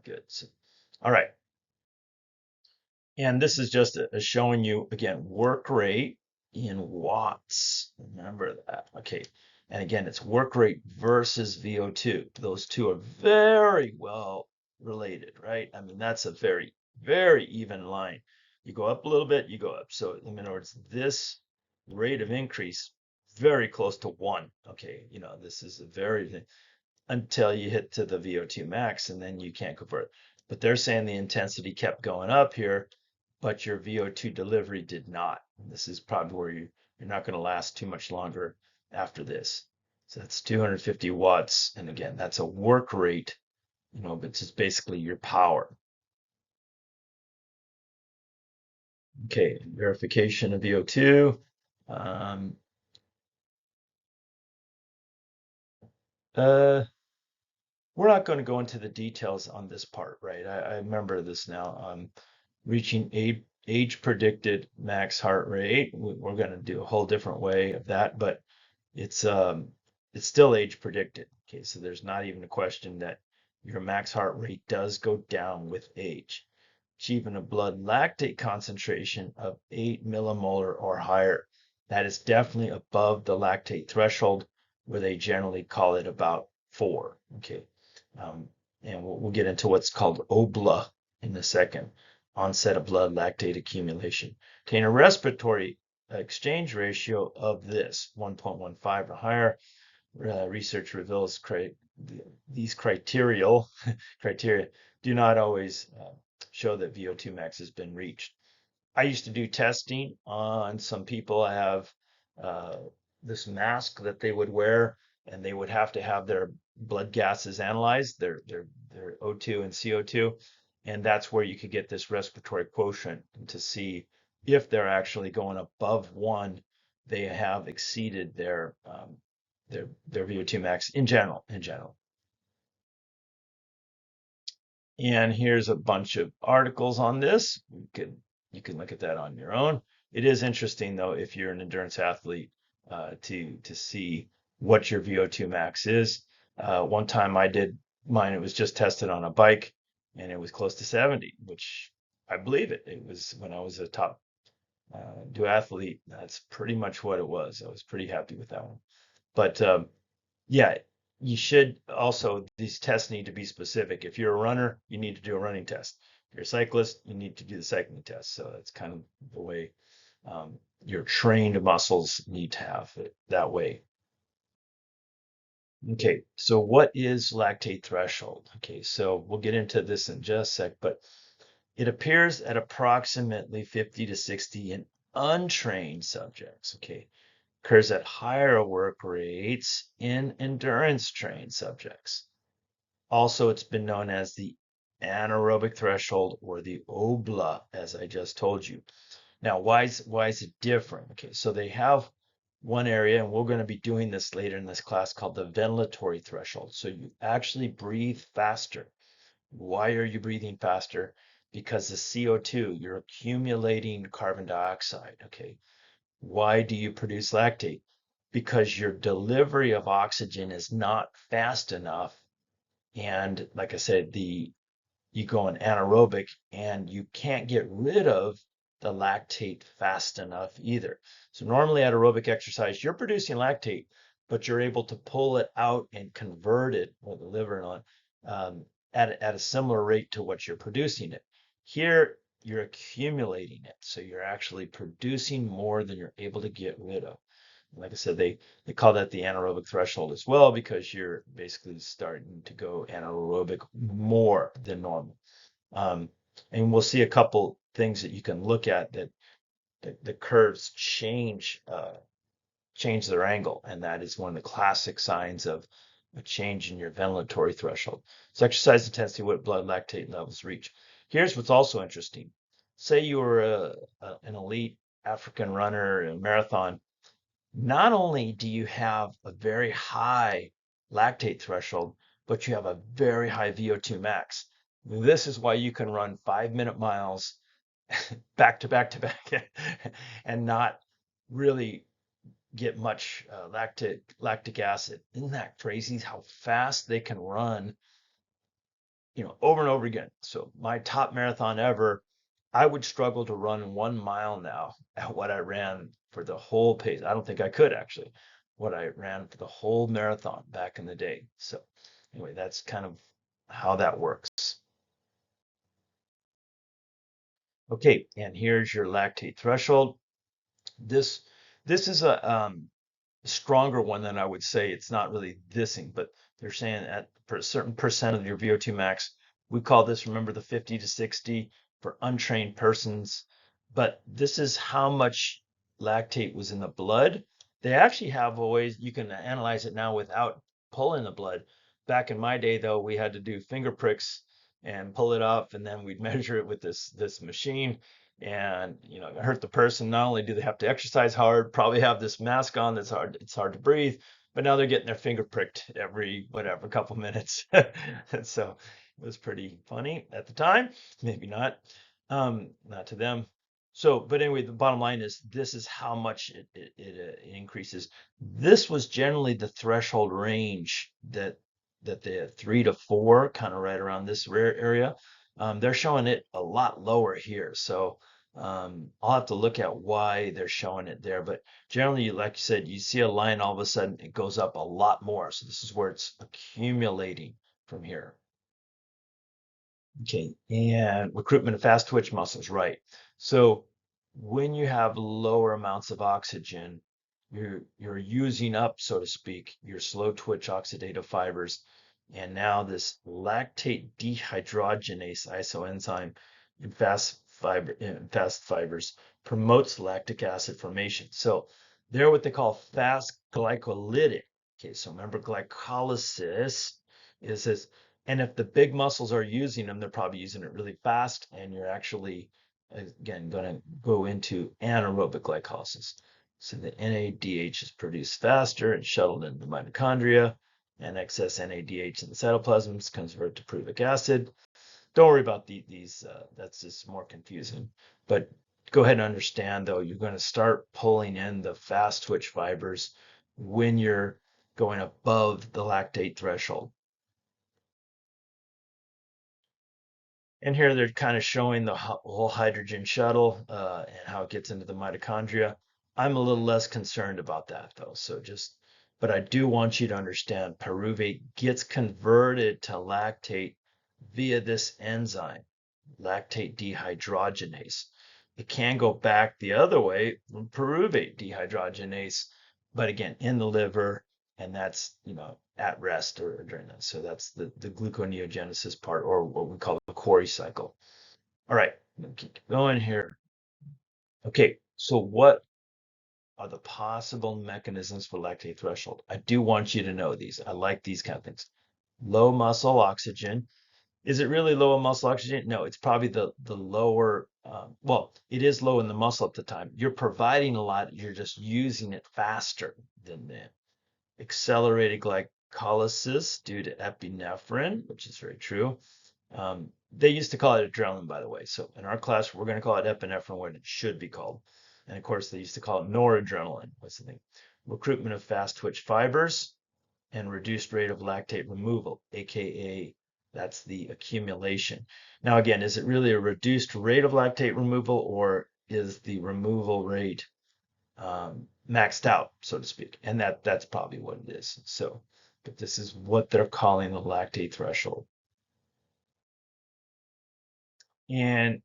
good. So, all right. And this is just showing you, again, work rate in watts. Remember that. Okay. And again, it's work rate versus VO2. Those two are very well related, right? I mean, that's a very, very even line. You go up a little bit, you go up. So in other words, this rate of increase, very close to one. Okay. This is a very, until you hit to the VO2 max, and then you can't go further. But they're saying the intensity kept going up here, but your VO2 delivery did not. And this is probably where you're not going to last too much longer after this. So that's 250 watts. And again, that's a work rate, but it's basically your power. Okay, verification of VO2. Um, uh, we're not going to go into the details on this part, right? I remember this now. Reaching age predicted max heart rate. We're going to do a whole different way of that, but it's still age predicted. Okay, so there's not even a question that your max heart rate does go down with age. Achieving a blood lactate concentration of 8 millimolar or higher. That is definitely above the lactate threshold, where they generally call it about 4. Okay, um, and we'll get into what's called OBLA in a second, onset of blood lactate accumulation. Okay, and a respiratory exchange ratio of this 1.15 or higher. research reveals these criteria do not always show that VO2 max has been reached. I used to do testing on some people. I have uh, this mask that they would wear, and they would have to have their blood gases analyzed, their O2 and CO2, and that's where you could get this respiratory quotient to see if they're actually going above one, they have exceeded their VO2 max in general. And here's a bunch of articles on this. You can look at that on your own. It is interesting though, if you're an endurance athlete, to see what your VO2 max is. One time I did mine, it was just tested on a bike, and it was close to 70, which I believe it. It was when I was a top duathlete. That's pretty much what it was. I was pretty happy with that one. But yeah, you should also, these tests need to be specific. If you're a runner, you need to do a running test. If you're a cyclist, you need to do the cycling test. So that's kind of the way your trained muscles need to have it that way. Okay, so what is lactate threshold? Okay, so we'll get into this in just a sec, but it appears at approximately 50 to 60 in untrained subjects. Okay, occurs at higher work rates in endurance trained subjects. Also, it's been known as the anaerobic threshold or the OBLA, as I just told you. Now, why is it different? Okay, so they have one area, and we're going to be doing this later in this class, called the ventilatory threshold. So you actually breathe faster. Why are you breathing faster? Because the CO2, you're accumulating carbon dioxide. Okay, why do you produce lactate? Because your delivery of oxygen is not fast enough. And like I said, you go in anaerobic, and you can't get rid of the lactate fast enough either. So normally at aerobic exercise, you're producing lactate, but you're able to pull it out and convert it, or the liver and on, at a similar rate to what you're producing it. Here, you're accumulating it. So you're actually producing more than you're able to get rid of. Like I said, they call that the anaerobic threshold as well, because you're basically starting to go anaerobic more than normal. Um, and we'll see a couple things that you can look at that the curves change their angle, and that is one of the classic signs of a change in your ventilatory threshold. So exercise intensity, what blood lactate levels reach. Here's what's also interesting. Say you were an elite African runner in a marathon. Not only do you have a very high lactate threshold, but you have a very high VO2 max. This is why you can run 5-minute miles back to back to back and not really get much lactic acid. Isn't that crazy how fast they can run, over and over again? So my top marathon ever, I would struggle to run 1 mile now at what I ran for the whole pace. I don't think I could actually, what I ran for the whole marathon back in the day. So anyway, that's kind of how that works. Okay, and here's your lactate threshold. This this is a stronger one than I would say. It's not really thising, but they're saying at a certain percent of your VO2 max. We call this, remember, the 50 to 60 for untrained persons. But this is how much lactate was in the blood. They actually have ways you can analyze it now without pulling the blood. Back in my day, though, we had to do finger pricks and pull it off, and then we'd measure it with this machine, and it hurt the person. Not only do they have to exercise hard, probably have this mask on that's hard, it's hard to breathe, but now they're getting their finger pricked every whatever couple minutes. And so it was pretty funny at the time, maybe not, not to them. So, but anyway, the bottom line is this is how much it increases. This was generally the threshold range that the 3 to 4, kind of right around this rare area. They're showing it a lot lower here. So I'll have to look at why they're showing it there. But generally, like you said, you see a line, all of a sudden it goes up a lot more. So this is where it's accumulating from here. Okay, and recruitment of fast twitch muscles, right. So when you have lower amounts of oxygen, you're using up, so to speak, your slow twitch oxidative fibers. And now this lactate dehydrogenase isoenzyme in fast fibers promotes lactic acid formation. So they're what they call fast glycolytic. Okay, so remember glycolysis is this, and if the big muscles are using them, they're probably using it really fast, and you're actually, again, going to go into anaerobic glycolysis. So the NADH is produced faster and shuttled into the mitochondria, and excess NADH in the cytoplasm is converted to pyruvic acid. Don't worry about these, that's just more confusing. But go ahead and understand, though, you're going to start pulling in the fast twitch fibers when you're going above the lactate threshold. And here they're kind of showing the whole hydrogen shuttle and how it gets into the mitochondria. I'm a little less concerned about that though. But I do want you to understand pyruvate gets converted to lactate via this enzyme, lactate dehydrogenase. It can go back the other way, pyruvate dehydrogenase, but again, in the liver, and that's, at rest or during that. So that's the gluconeogenesis part, or what we call the Cori cycle. All right, keep going here. Okay, so what are the possible mechanisms for lactate threshold? I do want you to know these. I like these kind of things. Low muscle oxygen. Is it really low in muscle oxygen? No, it's probably the lower. Well, it is low in the muscle at the time. You're providing a lot. You're just using it faster than that. Accelerated glycolysis due to epinephrine, which is very true. They used to call it adrenaline, by the way. So in our class, we're going to call it epinephrine, what it should be called. And of course, they used to call it noradrenaline. What's the thing? Recruitment of fast twitch fibers and reduced rate of lactate removal, aka that's the accumulation. Now, again, is it really a reduced rate of lactate removal, or is the removal rate maxed out, so to speak? And that's probably what it is. So, but this is what they're calling the lactate threshold. And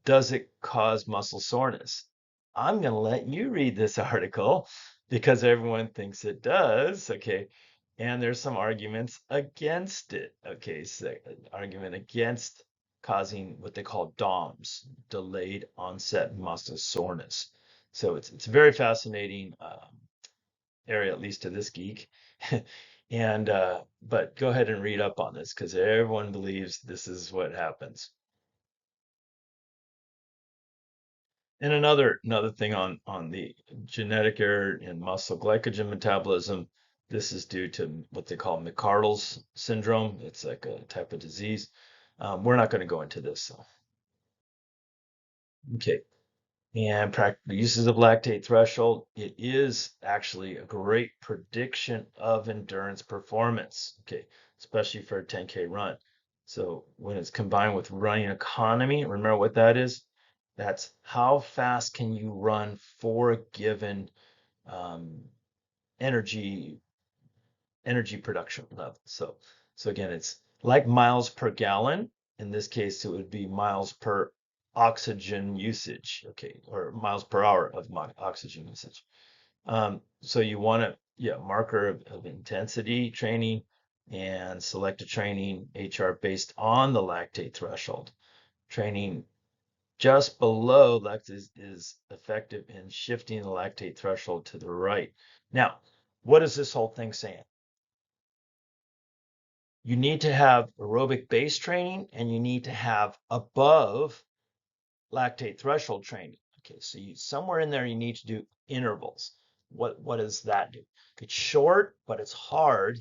does it cause muscle soreness? I'm going to let you read this article because everyone thinks it does. Okay. And there's some arguments against it. Okay. So, argument against causing what they call DOMS, delayed onset muscle soreness. So it's a very fascinating area, at least to this geek. And but go ahead and read up on this because everyone believes this is what happens. And another thing on the genetic error in muscle glycogen metabolism, this is due to what they call McArdle's syndrome. It's like a type of disease. We're not going to go into this. So. Okay. And practical uses of lactate threshold. It is actually a great prediction of endurance performance. Okay, especially for a 10K run. So when it's combined with running economy, remember what that is? That's how fast can you run for a given um, energy production level. So again, it's like miles per gallon. In this case, it would be miles per oxygen usage, okay, or miles per hour of oxygen usage. So you want to, yeah, marker of intensity training and select a training HR based on the lactate threshold. Training just below lactate is effective in shifting the lactate threshold to the right. Now, what is this whole thing saying? You need to have aerobic base training and you need to have above lactate threshold training. Okay, so somewhere in there you need to do intervals. What does that do? It's short, but it's hard,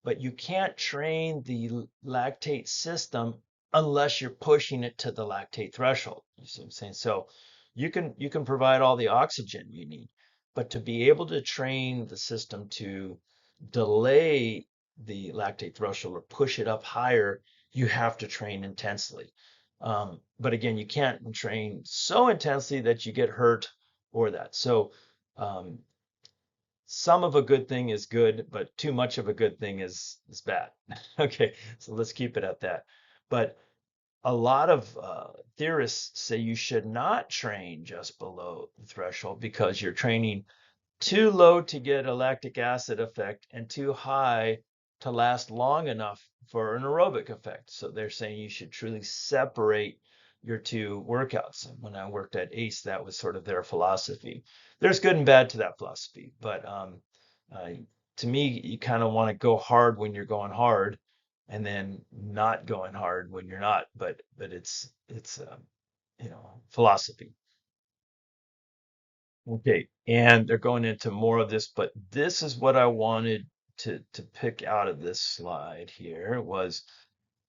but you can't train the lactate system unless you're pushing it to the lactate threshold. You see what I'm saying? So you can provide all the oxygen you need, but to be able to train the system to delay the lactate threshold or push it up higher, you have to train intensely. But again, you can't train so intensely that you get hurt or that. So um, some of a good thing is good, but too much of a good thing is bad. Okay, so let's keep it at that. But a lot of theorists say you should not train just below the threshold because you're training too low to get a lactic acid effect and too high to last long enough for an aerobic effect. So they're saying you should truly separate your two workouts. And when I worked at ACE, that was sort of their philosophy. There's good and bad to that philosophy, but uh, to me, you kind of want to go hard when you're going hard, and then not going hard when you're not. But it's philosophy. Okay, and they're going into more of this, but this is what I wanted to pick out of this slide here was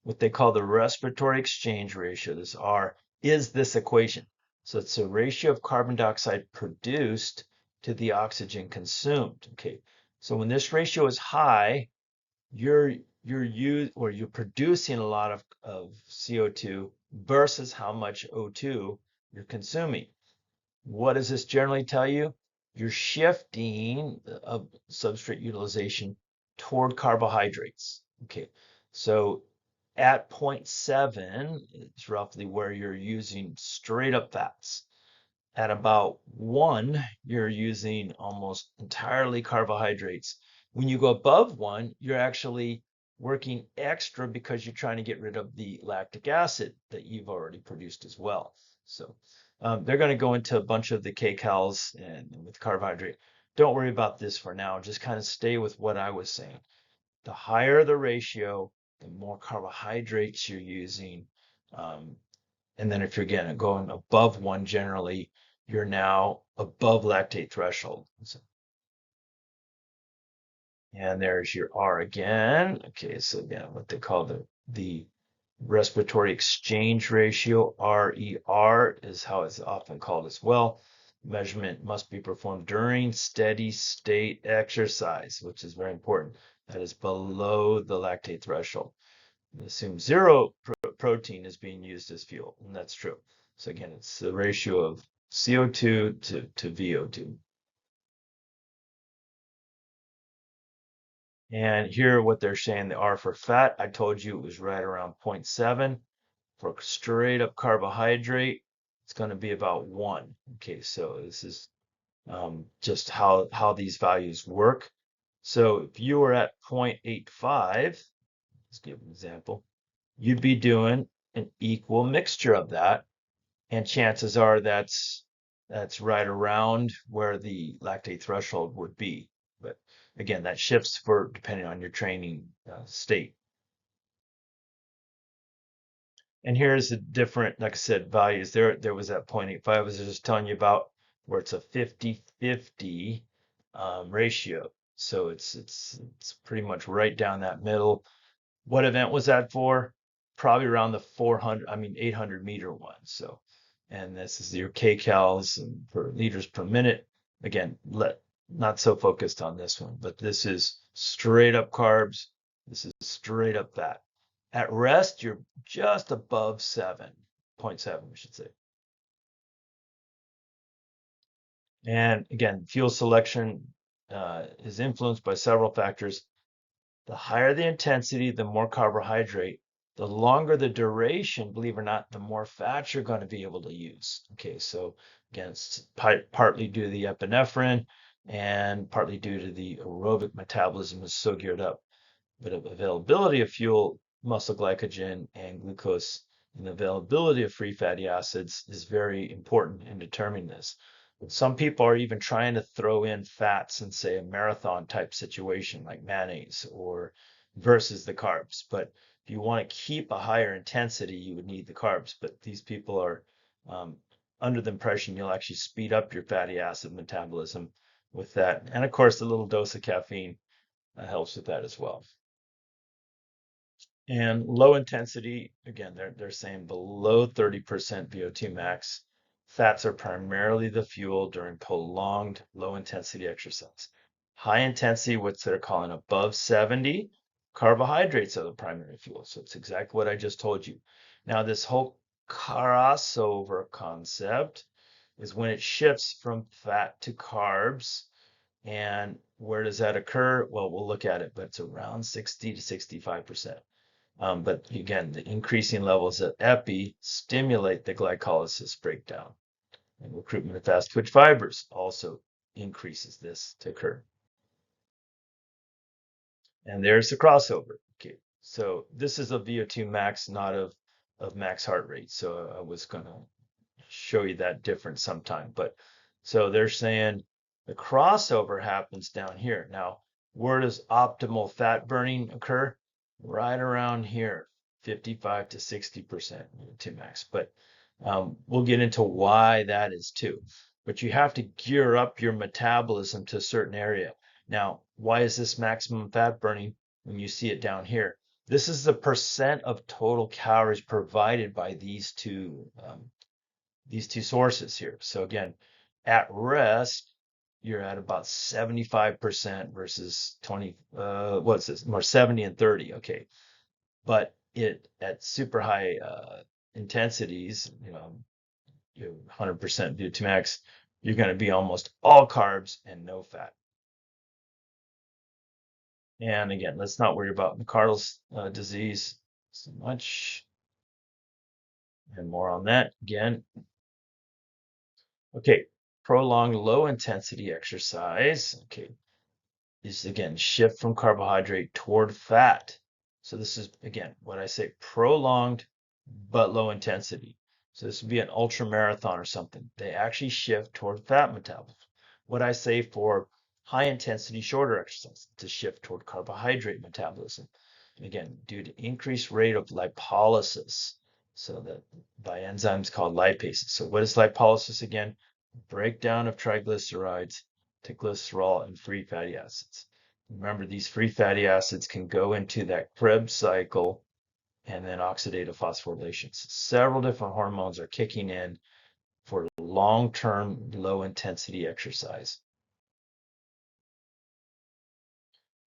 what they call the respiratory exchange ratio. This R is this equation. So it's the ratio of carbon dioxide produced to the oxygen consumed. Okay, so when this ratio is high, you're you're producing a lot of CO2 versus how much O2 you're consuming. What does this generally tell you? You're shifting of substrate utilization toward carbohydrates. Okay, so at 0.7, it's roughly where you're using straight up fats. At about 1, you're using almost entirely carbohydrates. When you go above 1, you're actually working extra because you're trying to get rid of the lactic acid that you've already produced as well. So they're going to go into a bunch of the kcals and with carbohydrate. Don't worry about this for now. Just kind of stay with what I was saying. The higher the ratio, the more carbohydrates you're using. Um, and then if you're again going above 1, generally, you're now above lactate threshold. And there's your R again. Okay, so again, what they call the respiratory exchange ratio, RER, is how it's often called as well. Measurement must be performed during steady state exercise, which is very important. That is below the lactate threshold. Assume zero protein is being used as fuel, and that's true. So again, it's the ratio of CO2 to VO2. And here what they're saying they are for fat, I told you it was right around zero point 0.7. For straight up carbohydrate, it's going to be about 1. Okay, so this is just how these values work. So if you were at 0.85, let's give an example, you'd be doing an equal mixture of that, and chances are that's right around where the lactate threshold would be. But again, that shifts for depending on your training state. And here's the different, like I said, values. There was that 0.85 I was just telling you about, where it's a 50-50 ratio. So it's pretty much right down that middle. What event was that for? Probably around the 400, 800-meter one. So, and this is your kcals per liters per minute. Again, not so focused on this one, but this is straight up carbs. This is straight up fat. At rest, you're just above 7.7, we should say. And again, fuel selection is influenced by several factors. The higher the intensity, the more carbohydrate, the longer the duration, believe it or not, the more fat you're going to be able to use. Okay, so again, it's partly due to the epinephrine and partly due to the aerobic metabolism is so geared up. But availability of fuel, muscle glycogen, and glucose, and availability of free fatty acids is very important in determining this. But some people are even trying to throw in fats in, say, a marathon type situation like mayonnaise or versus the carbs. But if you want to keep a higher intensity, you would need the carbs. But these people are um, under the impression you'll actually speed up your fatty acid metabolism with that. And of course, a little dose of caffeine helps with that as well. And low intensity, again, they're saying below 30% VO2 max. Fats are primarily the fuel during prolonged low intensity exercise. High intensity, what they're calling above 70, carbohydrates are the primary fuel. So it's exactly what I just told you. Now, this whole crossover concept is when it shifts from fat to carbs. And where does that occur? Well, we'll look at it, but it's around 60 to 65%. But again, the increasing levels of epi stimulate the glycolysis breakdown and recruitment of fast twitch fibers also increases this to occur. And there's the crossover. Okay, so this is a VO2 max, not of max heart rate. So I was going to show you that difference sometime. But so they're saying the crossover happens down here. Now, where does optimal fat burning occur? Right around here, 55 to 60% to max. But we'll get into why that is too. But you have to gear up your metabolism to a certain area. Now, why is this maximum fat burning when you see it down here? This is the percent of total calories provided by these two sources here. So again, at rest, you're at about 75% versus 20, what's this? More 70 and 30. Okay. But it at super high intensities, 100% VO2 max, you're going to be almost all carbs and no fat. And again, let's not worry about McArdle's disease so much. And more on that again. Okay, prolonged low intensity exercise. Okay, is again shift from carbohydrate toward fat. So this is again what I say, prolonged but low intensity. So this would be an ultra marathon or something. They actually shift toward fat metabolism. What I say for high intensity shorter exercise to shift toward carbohydrate metabolism. And again, due to increased rate of lipolysis. So that by enzymes called lipases. So what is lipolysis again? Breakdown of triglycerides to glycerol and free fatty acids. Remember, these free fatty acids can go into that Krebs cycle and then oxidative phosphorylation. So several different hormones are kicking in for long-term low intensity exercise.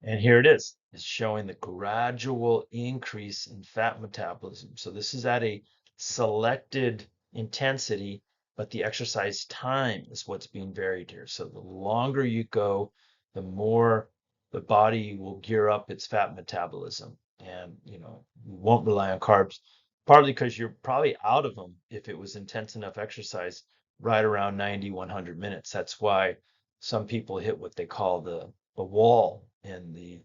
And here it is. It's showing the gradual increase in fat metabolism. So this is at a selected intensity, but the exercise time is what's being varied here. So the longer you go, the more the body will gear up its fat metabolism. And, you won't rely on carbs, partly because you're probably out of them if it was intense enough exercise right around 90, 100 minutes. That's why some people hit what they call the wall in the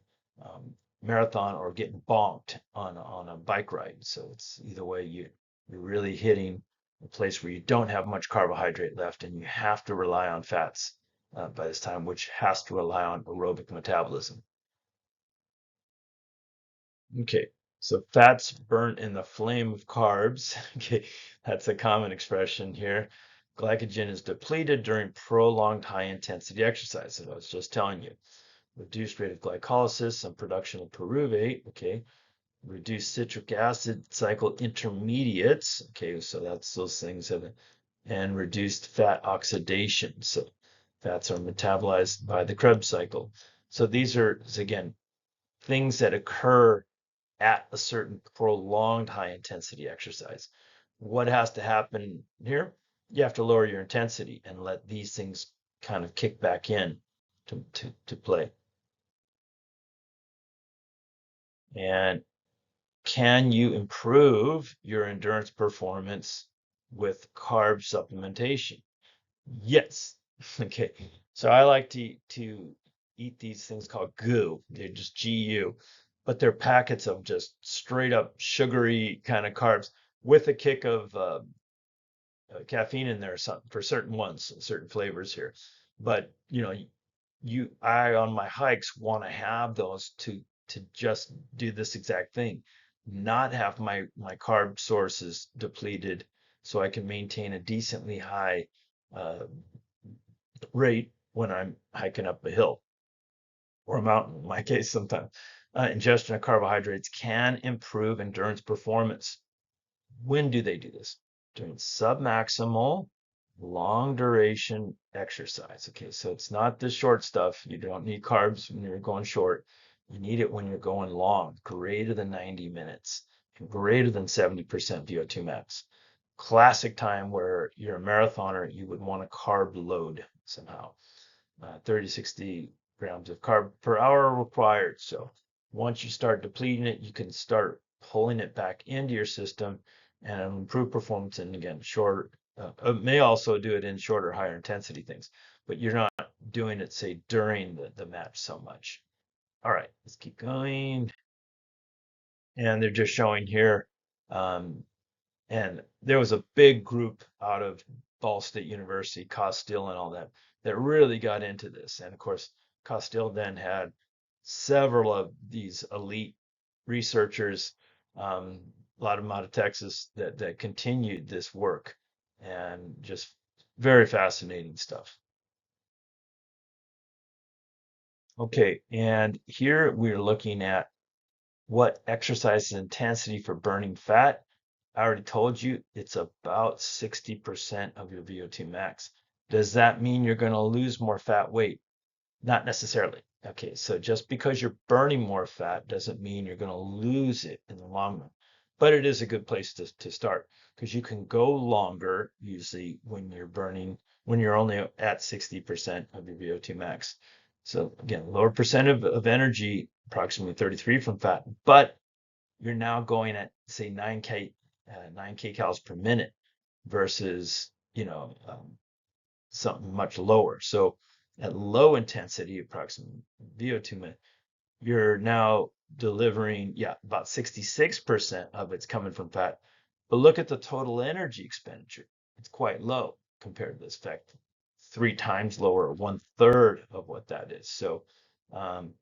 marathon or getting bonked on a bike ride. So it's either way you're really hitting a place where you don't have much carbohydrate left and you have to rely on fats by this time, which has to rely on aerobic metabolism. Okay, so fats burnt in the flame of carbs. Okay, that's a common expression here. Glycogen is depleted during prolonged high intensity exercise, as I was just telling you. Reduced rate of glycolysis and production of pyruvate, okay. Reduced citric acid cycle intermediates, okay, so that's those things that, and reduced fat oxidation. So fats are metabolized by the Krebs cycle. So these are, again, things that occur at a certain prolonged high intensity exercise. What has to happen here? You have to lower your intensity and let these things kind of kick back in to play. And can you improve your endurance performance with carb supplementation? Yes. Okay. So I like to eat these things called GU. They're just GU, but they're packets of just straight up sugary kind of carbs with a kick of caffeine in there for certain ones, certain flavors here. But I on my hikes want to have those to just do this exact thing, not have my carb sources depleted, so I can maintain a decently high uh, rate when I'm hiking up a hill or a mountain. In my case, sometimes ingestion of carbohydrates can improve endurance performance. When do they do this? During submaximal long duration exercise. Okay, so it's not the short stuff. You don't need carbs when you're going short. You need it when you're going long, greater than 90 minutes, greater than 70% VO2 max. Classic time where you're a marathoner, you would want a carb load somehow. 30, 60 grams of carb per hour required. So once you start depleting it, you can start pulling it back into your system and improve performance. And again, shorter, may also do it in shorter, higher intensity things, but you're not doing it, say, during the match so much. All right, let's keep going. And they're just showing here. Um, and there was a big group out of Ball State University, Castile and all that, that really got into this. And of course, Castile then had several of these elite researchers, a lot of them out of Texas, that continued this work, and just very fascinating stuff. Okay, and here we're looking at what exercise intensity for burning fat. I already told you it's about 60% of your VO2 max. Does that mean you're going to lose more fat weight? Not necessarily. Okay, so just because you're burning more fat doesn't mean you're going to lose it in the long run. But it is a good place to start because you can go longer usually when you're only at 60% of your VO2 max. So again, lower percent of energy, approximately 33 from fat, but you're now going at say 9 kcals per minute versus something much lower. So at low intensity, approximately VO2 you're now delivering, yeah, about 66% of it's coming from fat. But look at the total energy expenditure. It's quite low compared to this fact, 3 times lower, 1/3 of what that is. So um,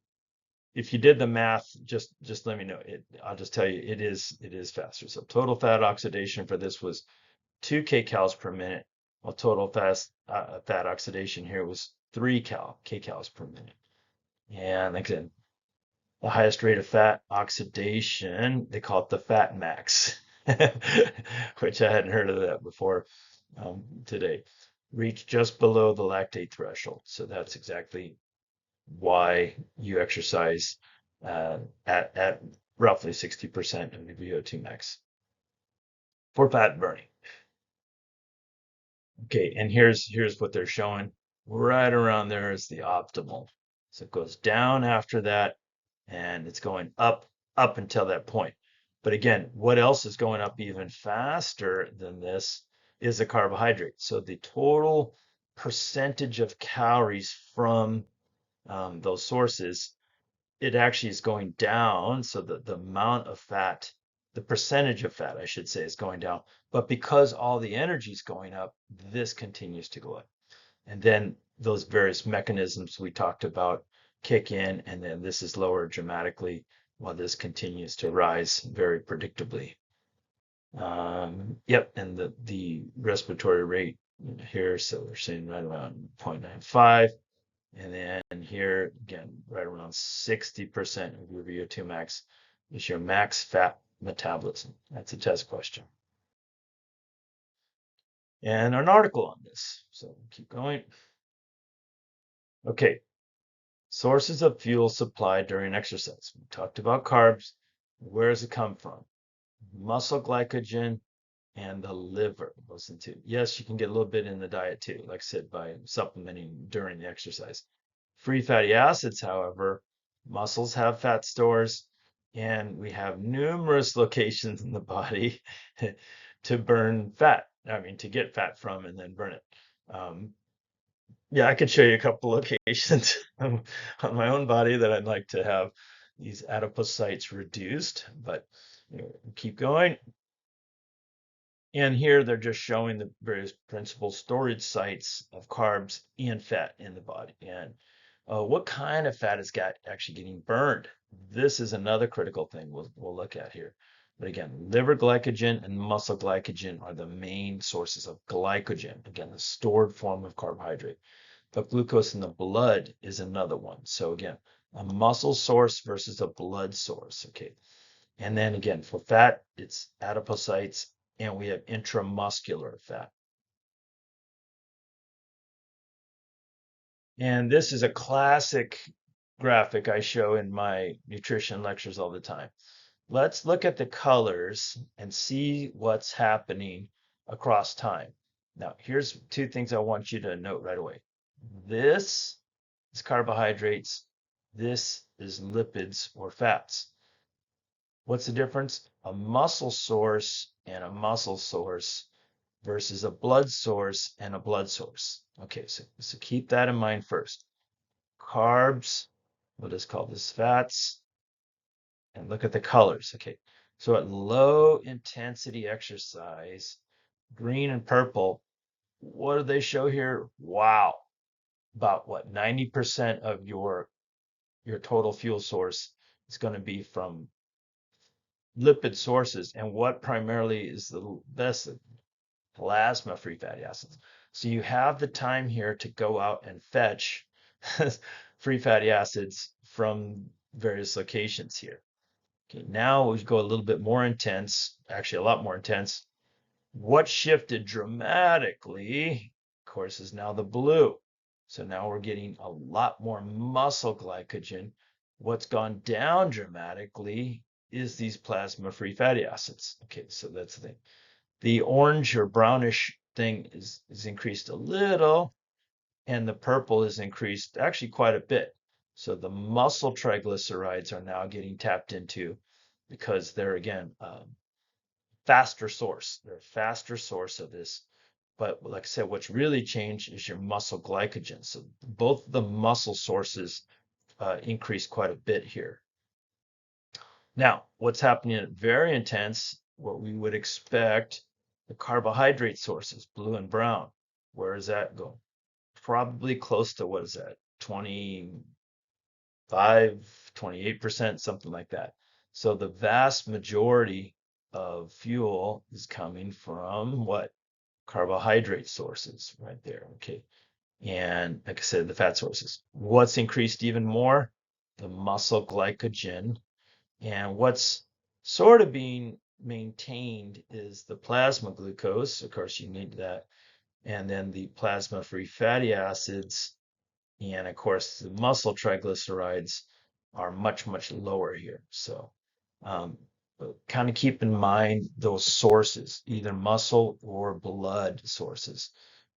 if you did the math, just let me know. I'll just tell you it is faster. So total fat oxidation for this was 2 kcals per minute, while total fat oxidation here was 3 kcals per minute. And like I said, the highest rate of fat oxidation, they call it the fat max, which I hadn't heard of that before today, reached just below the lactate threshold. So that's exactly why you exercise at roughly 60% of the VO2 max for fat burning. Okay, and here's what they're showing. Right around there is the optimal. So it goes down after that, and it's going up until that point. But again, what else is going up even faster than this is the carbohydrate. So the total percentage of calories from those sources, it actually is going down. So the amount of fat, the percentage of fat, I should say, is going down. But because all the energy is going up, this continues to go up. And then those various mechanisms we talked about kick in, and then this is lowered dramatically while this continues to rise very predictably. Yep, and the respiratory rate here, so we're saying right around 0.95. And then here, again, right around 60% of your VO2 max is your max fat metabolism. That's a test question. And an article on this. So keep going. Okay, sources of fuel supply during exercise. We talked about carbs. Where does it come from? Muscle glycogen and the liver goes into. Yes, you can get a little bit in the diet too, like I said, by supplementing during the exercise. Free fatty acids, however, muscles have fat stores, and we have numerous locations in the body to burn fat. I mean, to get fat from and then burn it. Um, yeah, I could show you a couple locations on my own body that I'd like to have these adipocytes reduced, but keep going. And here they're just showing the various principal storage sites of carbs and fat in the body. And what kind of fat is actually getting burned? This is another critical thing we'll look at here. But again, liver glycogen and muscle glycogen are the main sources of glycogen, again, the stored form of carbohydrate. But glucose in the blood is another one. So again, a muscle source versus a blood source. Okay. And then again, for fat, it's adipocytes, and we have intramuscular fat. And this is a classic graphic I show in my nutrition lectures all the time. Let's look at the colors and see what's happening across time. Now, here's 2 things I want you to note right away. This is carbohydrates. This is lipids or fats. What's the difference? A muscle source and a muscle source. versus a blood source and a blood source. Okay, so keep that in mind first. Carbs, we'll just call this fats, and look at the colors. Okay, so at low intensity exercise, green and purple, what do they show here? Wow, about what, 90% of your total fuel source is going to be from lipid sources. And what primarily is the best? Plasma-free fatty acids. So you have the time here to go out and fetch free fatty acids from various locations here. Okay, now we go a little bit more intense, actually a lot more intense. What shifted dramatically, of course, is now the blue. So now we're getting a lot more muscle glycogen. What's gone down dramatically is these plasma-free fatty acids. Okay, so that's the thing. The orange or brownish thing is increased a little, and the purple is increased actually quite a bit. So the muscle triglycerides are now getting tapped into because they're again faster source. They're a faster source of this. But like I said, what's really changed is your muscle glycogen. So both the muscle sources increase quite a bit here. Now, what's happening at very intense, what we would expect, the carbohydrate sources, blue and brown. Where does that go? Probably close to, what is that, 25, 28%, something like that. So the vast majority of fuel is coming from what? Carbohydrate sources right there. Okay. And like I said, the fat sources. What's increased even more? The muscle glycogen. And what's sort of being maintained is the plasma glucose. Of course, you need that. And then the plasma-free fatty acids. And of course, the muscle triglycerides are much, much lower here. So kind of keep in mind those sources, either muscle or blood sources.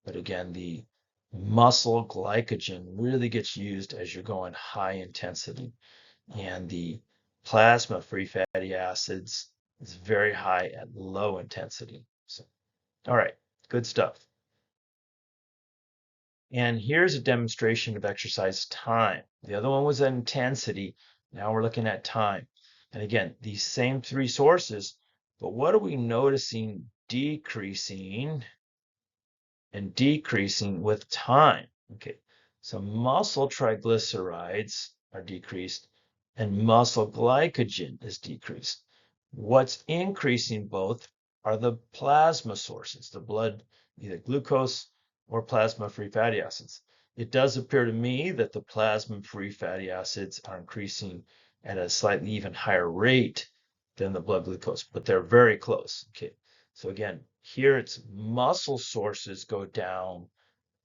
But again, the muscle glycogen really gets used as you're going high intensity, and the plasma free fatty acids is very high at low intensity. So, all right, good stuff. And here's a demonstration of exercise time. The other one was intensity. Now we're looking at time. And again, these same three sources, but what are we noticing decreasing and decreasing with time? Okay, so muscle triglycerides are decreased and muscle glycogen is decreased. What's increasing both are the plasma sources, the blood, either glucose or plasma-free fatty acids. It does appear to me that the plasma-free fatty acids are increasing at a slightly even higher rate than the blood glucose, but they're very close. Okay, so again, here it's muscle sources go down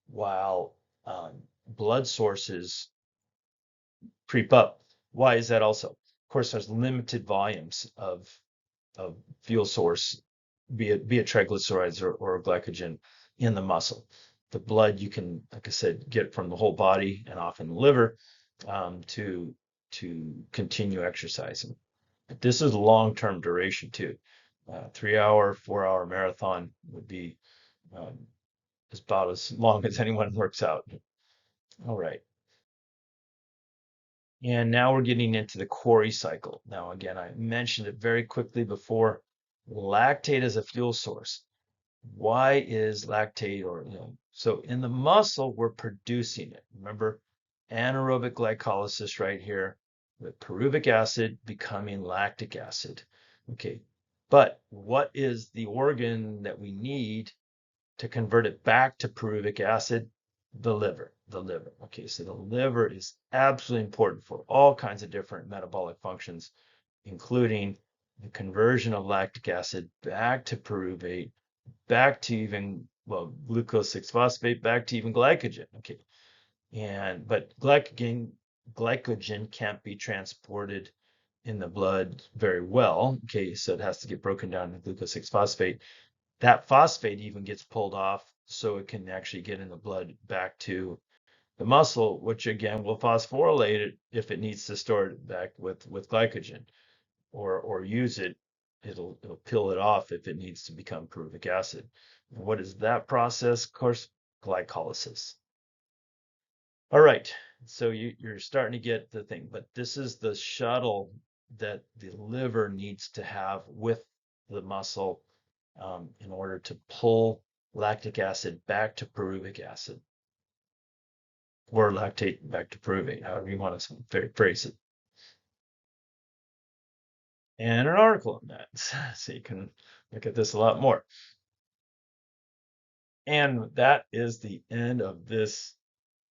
while blood sources creep up. Why is that also? Of course, there's limited volumes of fuel source, be it triglycerides or glycogen in the muscle. The blood you can, like I said, get from the whole body and often the liver to continue exercising. But this is long-term duration too. 3 hour, 4 hour marathon would be um, about as long as anyone works out. All right. And now we're getting into the Cori cycle. Now, again, I mentioned it very quickly before. Lactate is a fuel source. Why is lactate, so in the muscle, we're producing it. Remember, anaerobic glycolysis right here, with pyruvic acid becoming lactic acid. Okay, but what is the organ that we need to convert it back to pyruvic acid? The liver, the liver. Okay, so the liver is absolutely important for all kinds of different metabolic functions, including the conversion of lactic acid back to pyruvate, back to even, well, glucose 6-phosphate, back to even glycogen. Okay, but glycogen can't be transported in the blood very well. Okay, so it has to get broken down to glucose 6-phosphate. That phosphate even gets pulled off so it can actually get in the blood back to the muscle, which again will phosphorylate it if it needs to store it back with glycogen or use it it'll peel it off if it needs to become pyruvic acid. And what is that process? Of course, glycolysis. All right, so you're starting to get the thing, but this is the shuttle that the liver needs to have with the muscle in order to pull lactic acid back to pyruvic acid, or lactate back to pyruvate, however you want to phrase it. And an article on that, so you can look at this a lot more. And that is the end of this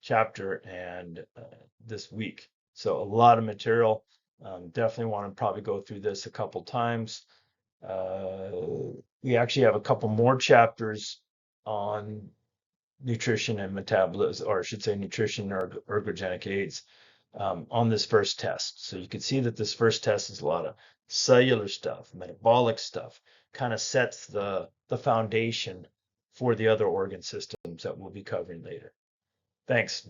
chapter and this week. So a lot of material. Definitely want to probably go through this a couple times. We actually have a couple more chapters on nutrition and metabolism, or I should say nutrition or ergogenic aids, on this first test. So you can see that this first test is a lot of cellular stuff, metabolic stuff, kind of sets the foundation for the other organ systems that we'll be covering later. Thanks.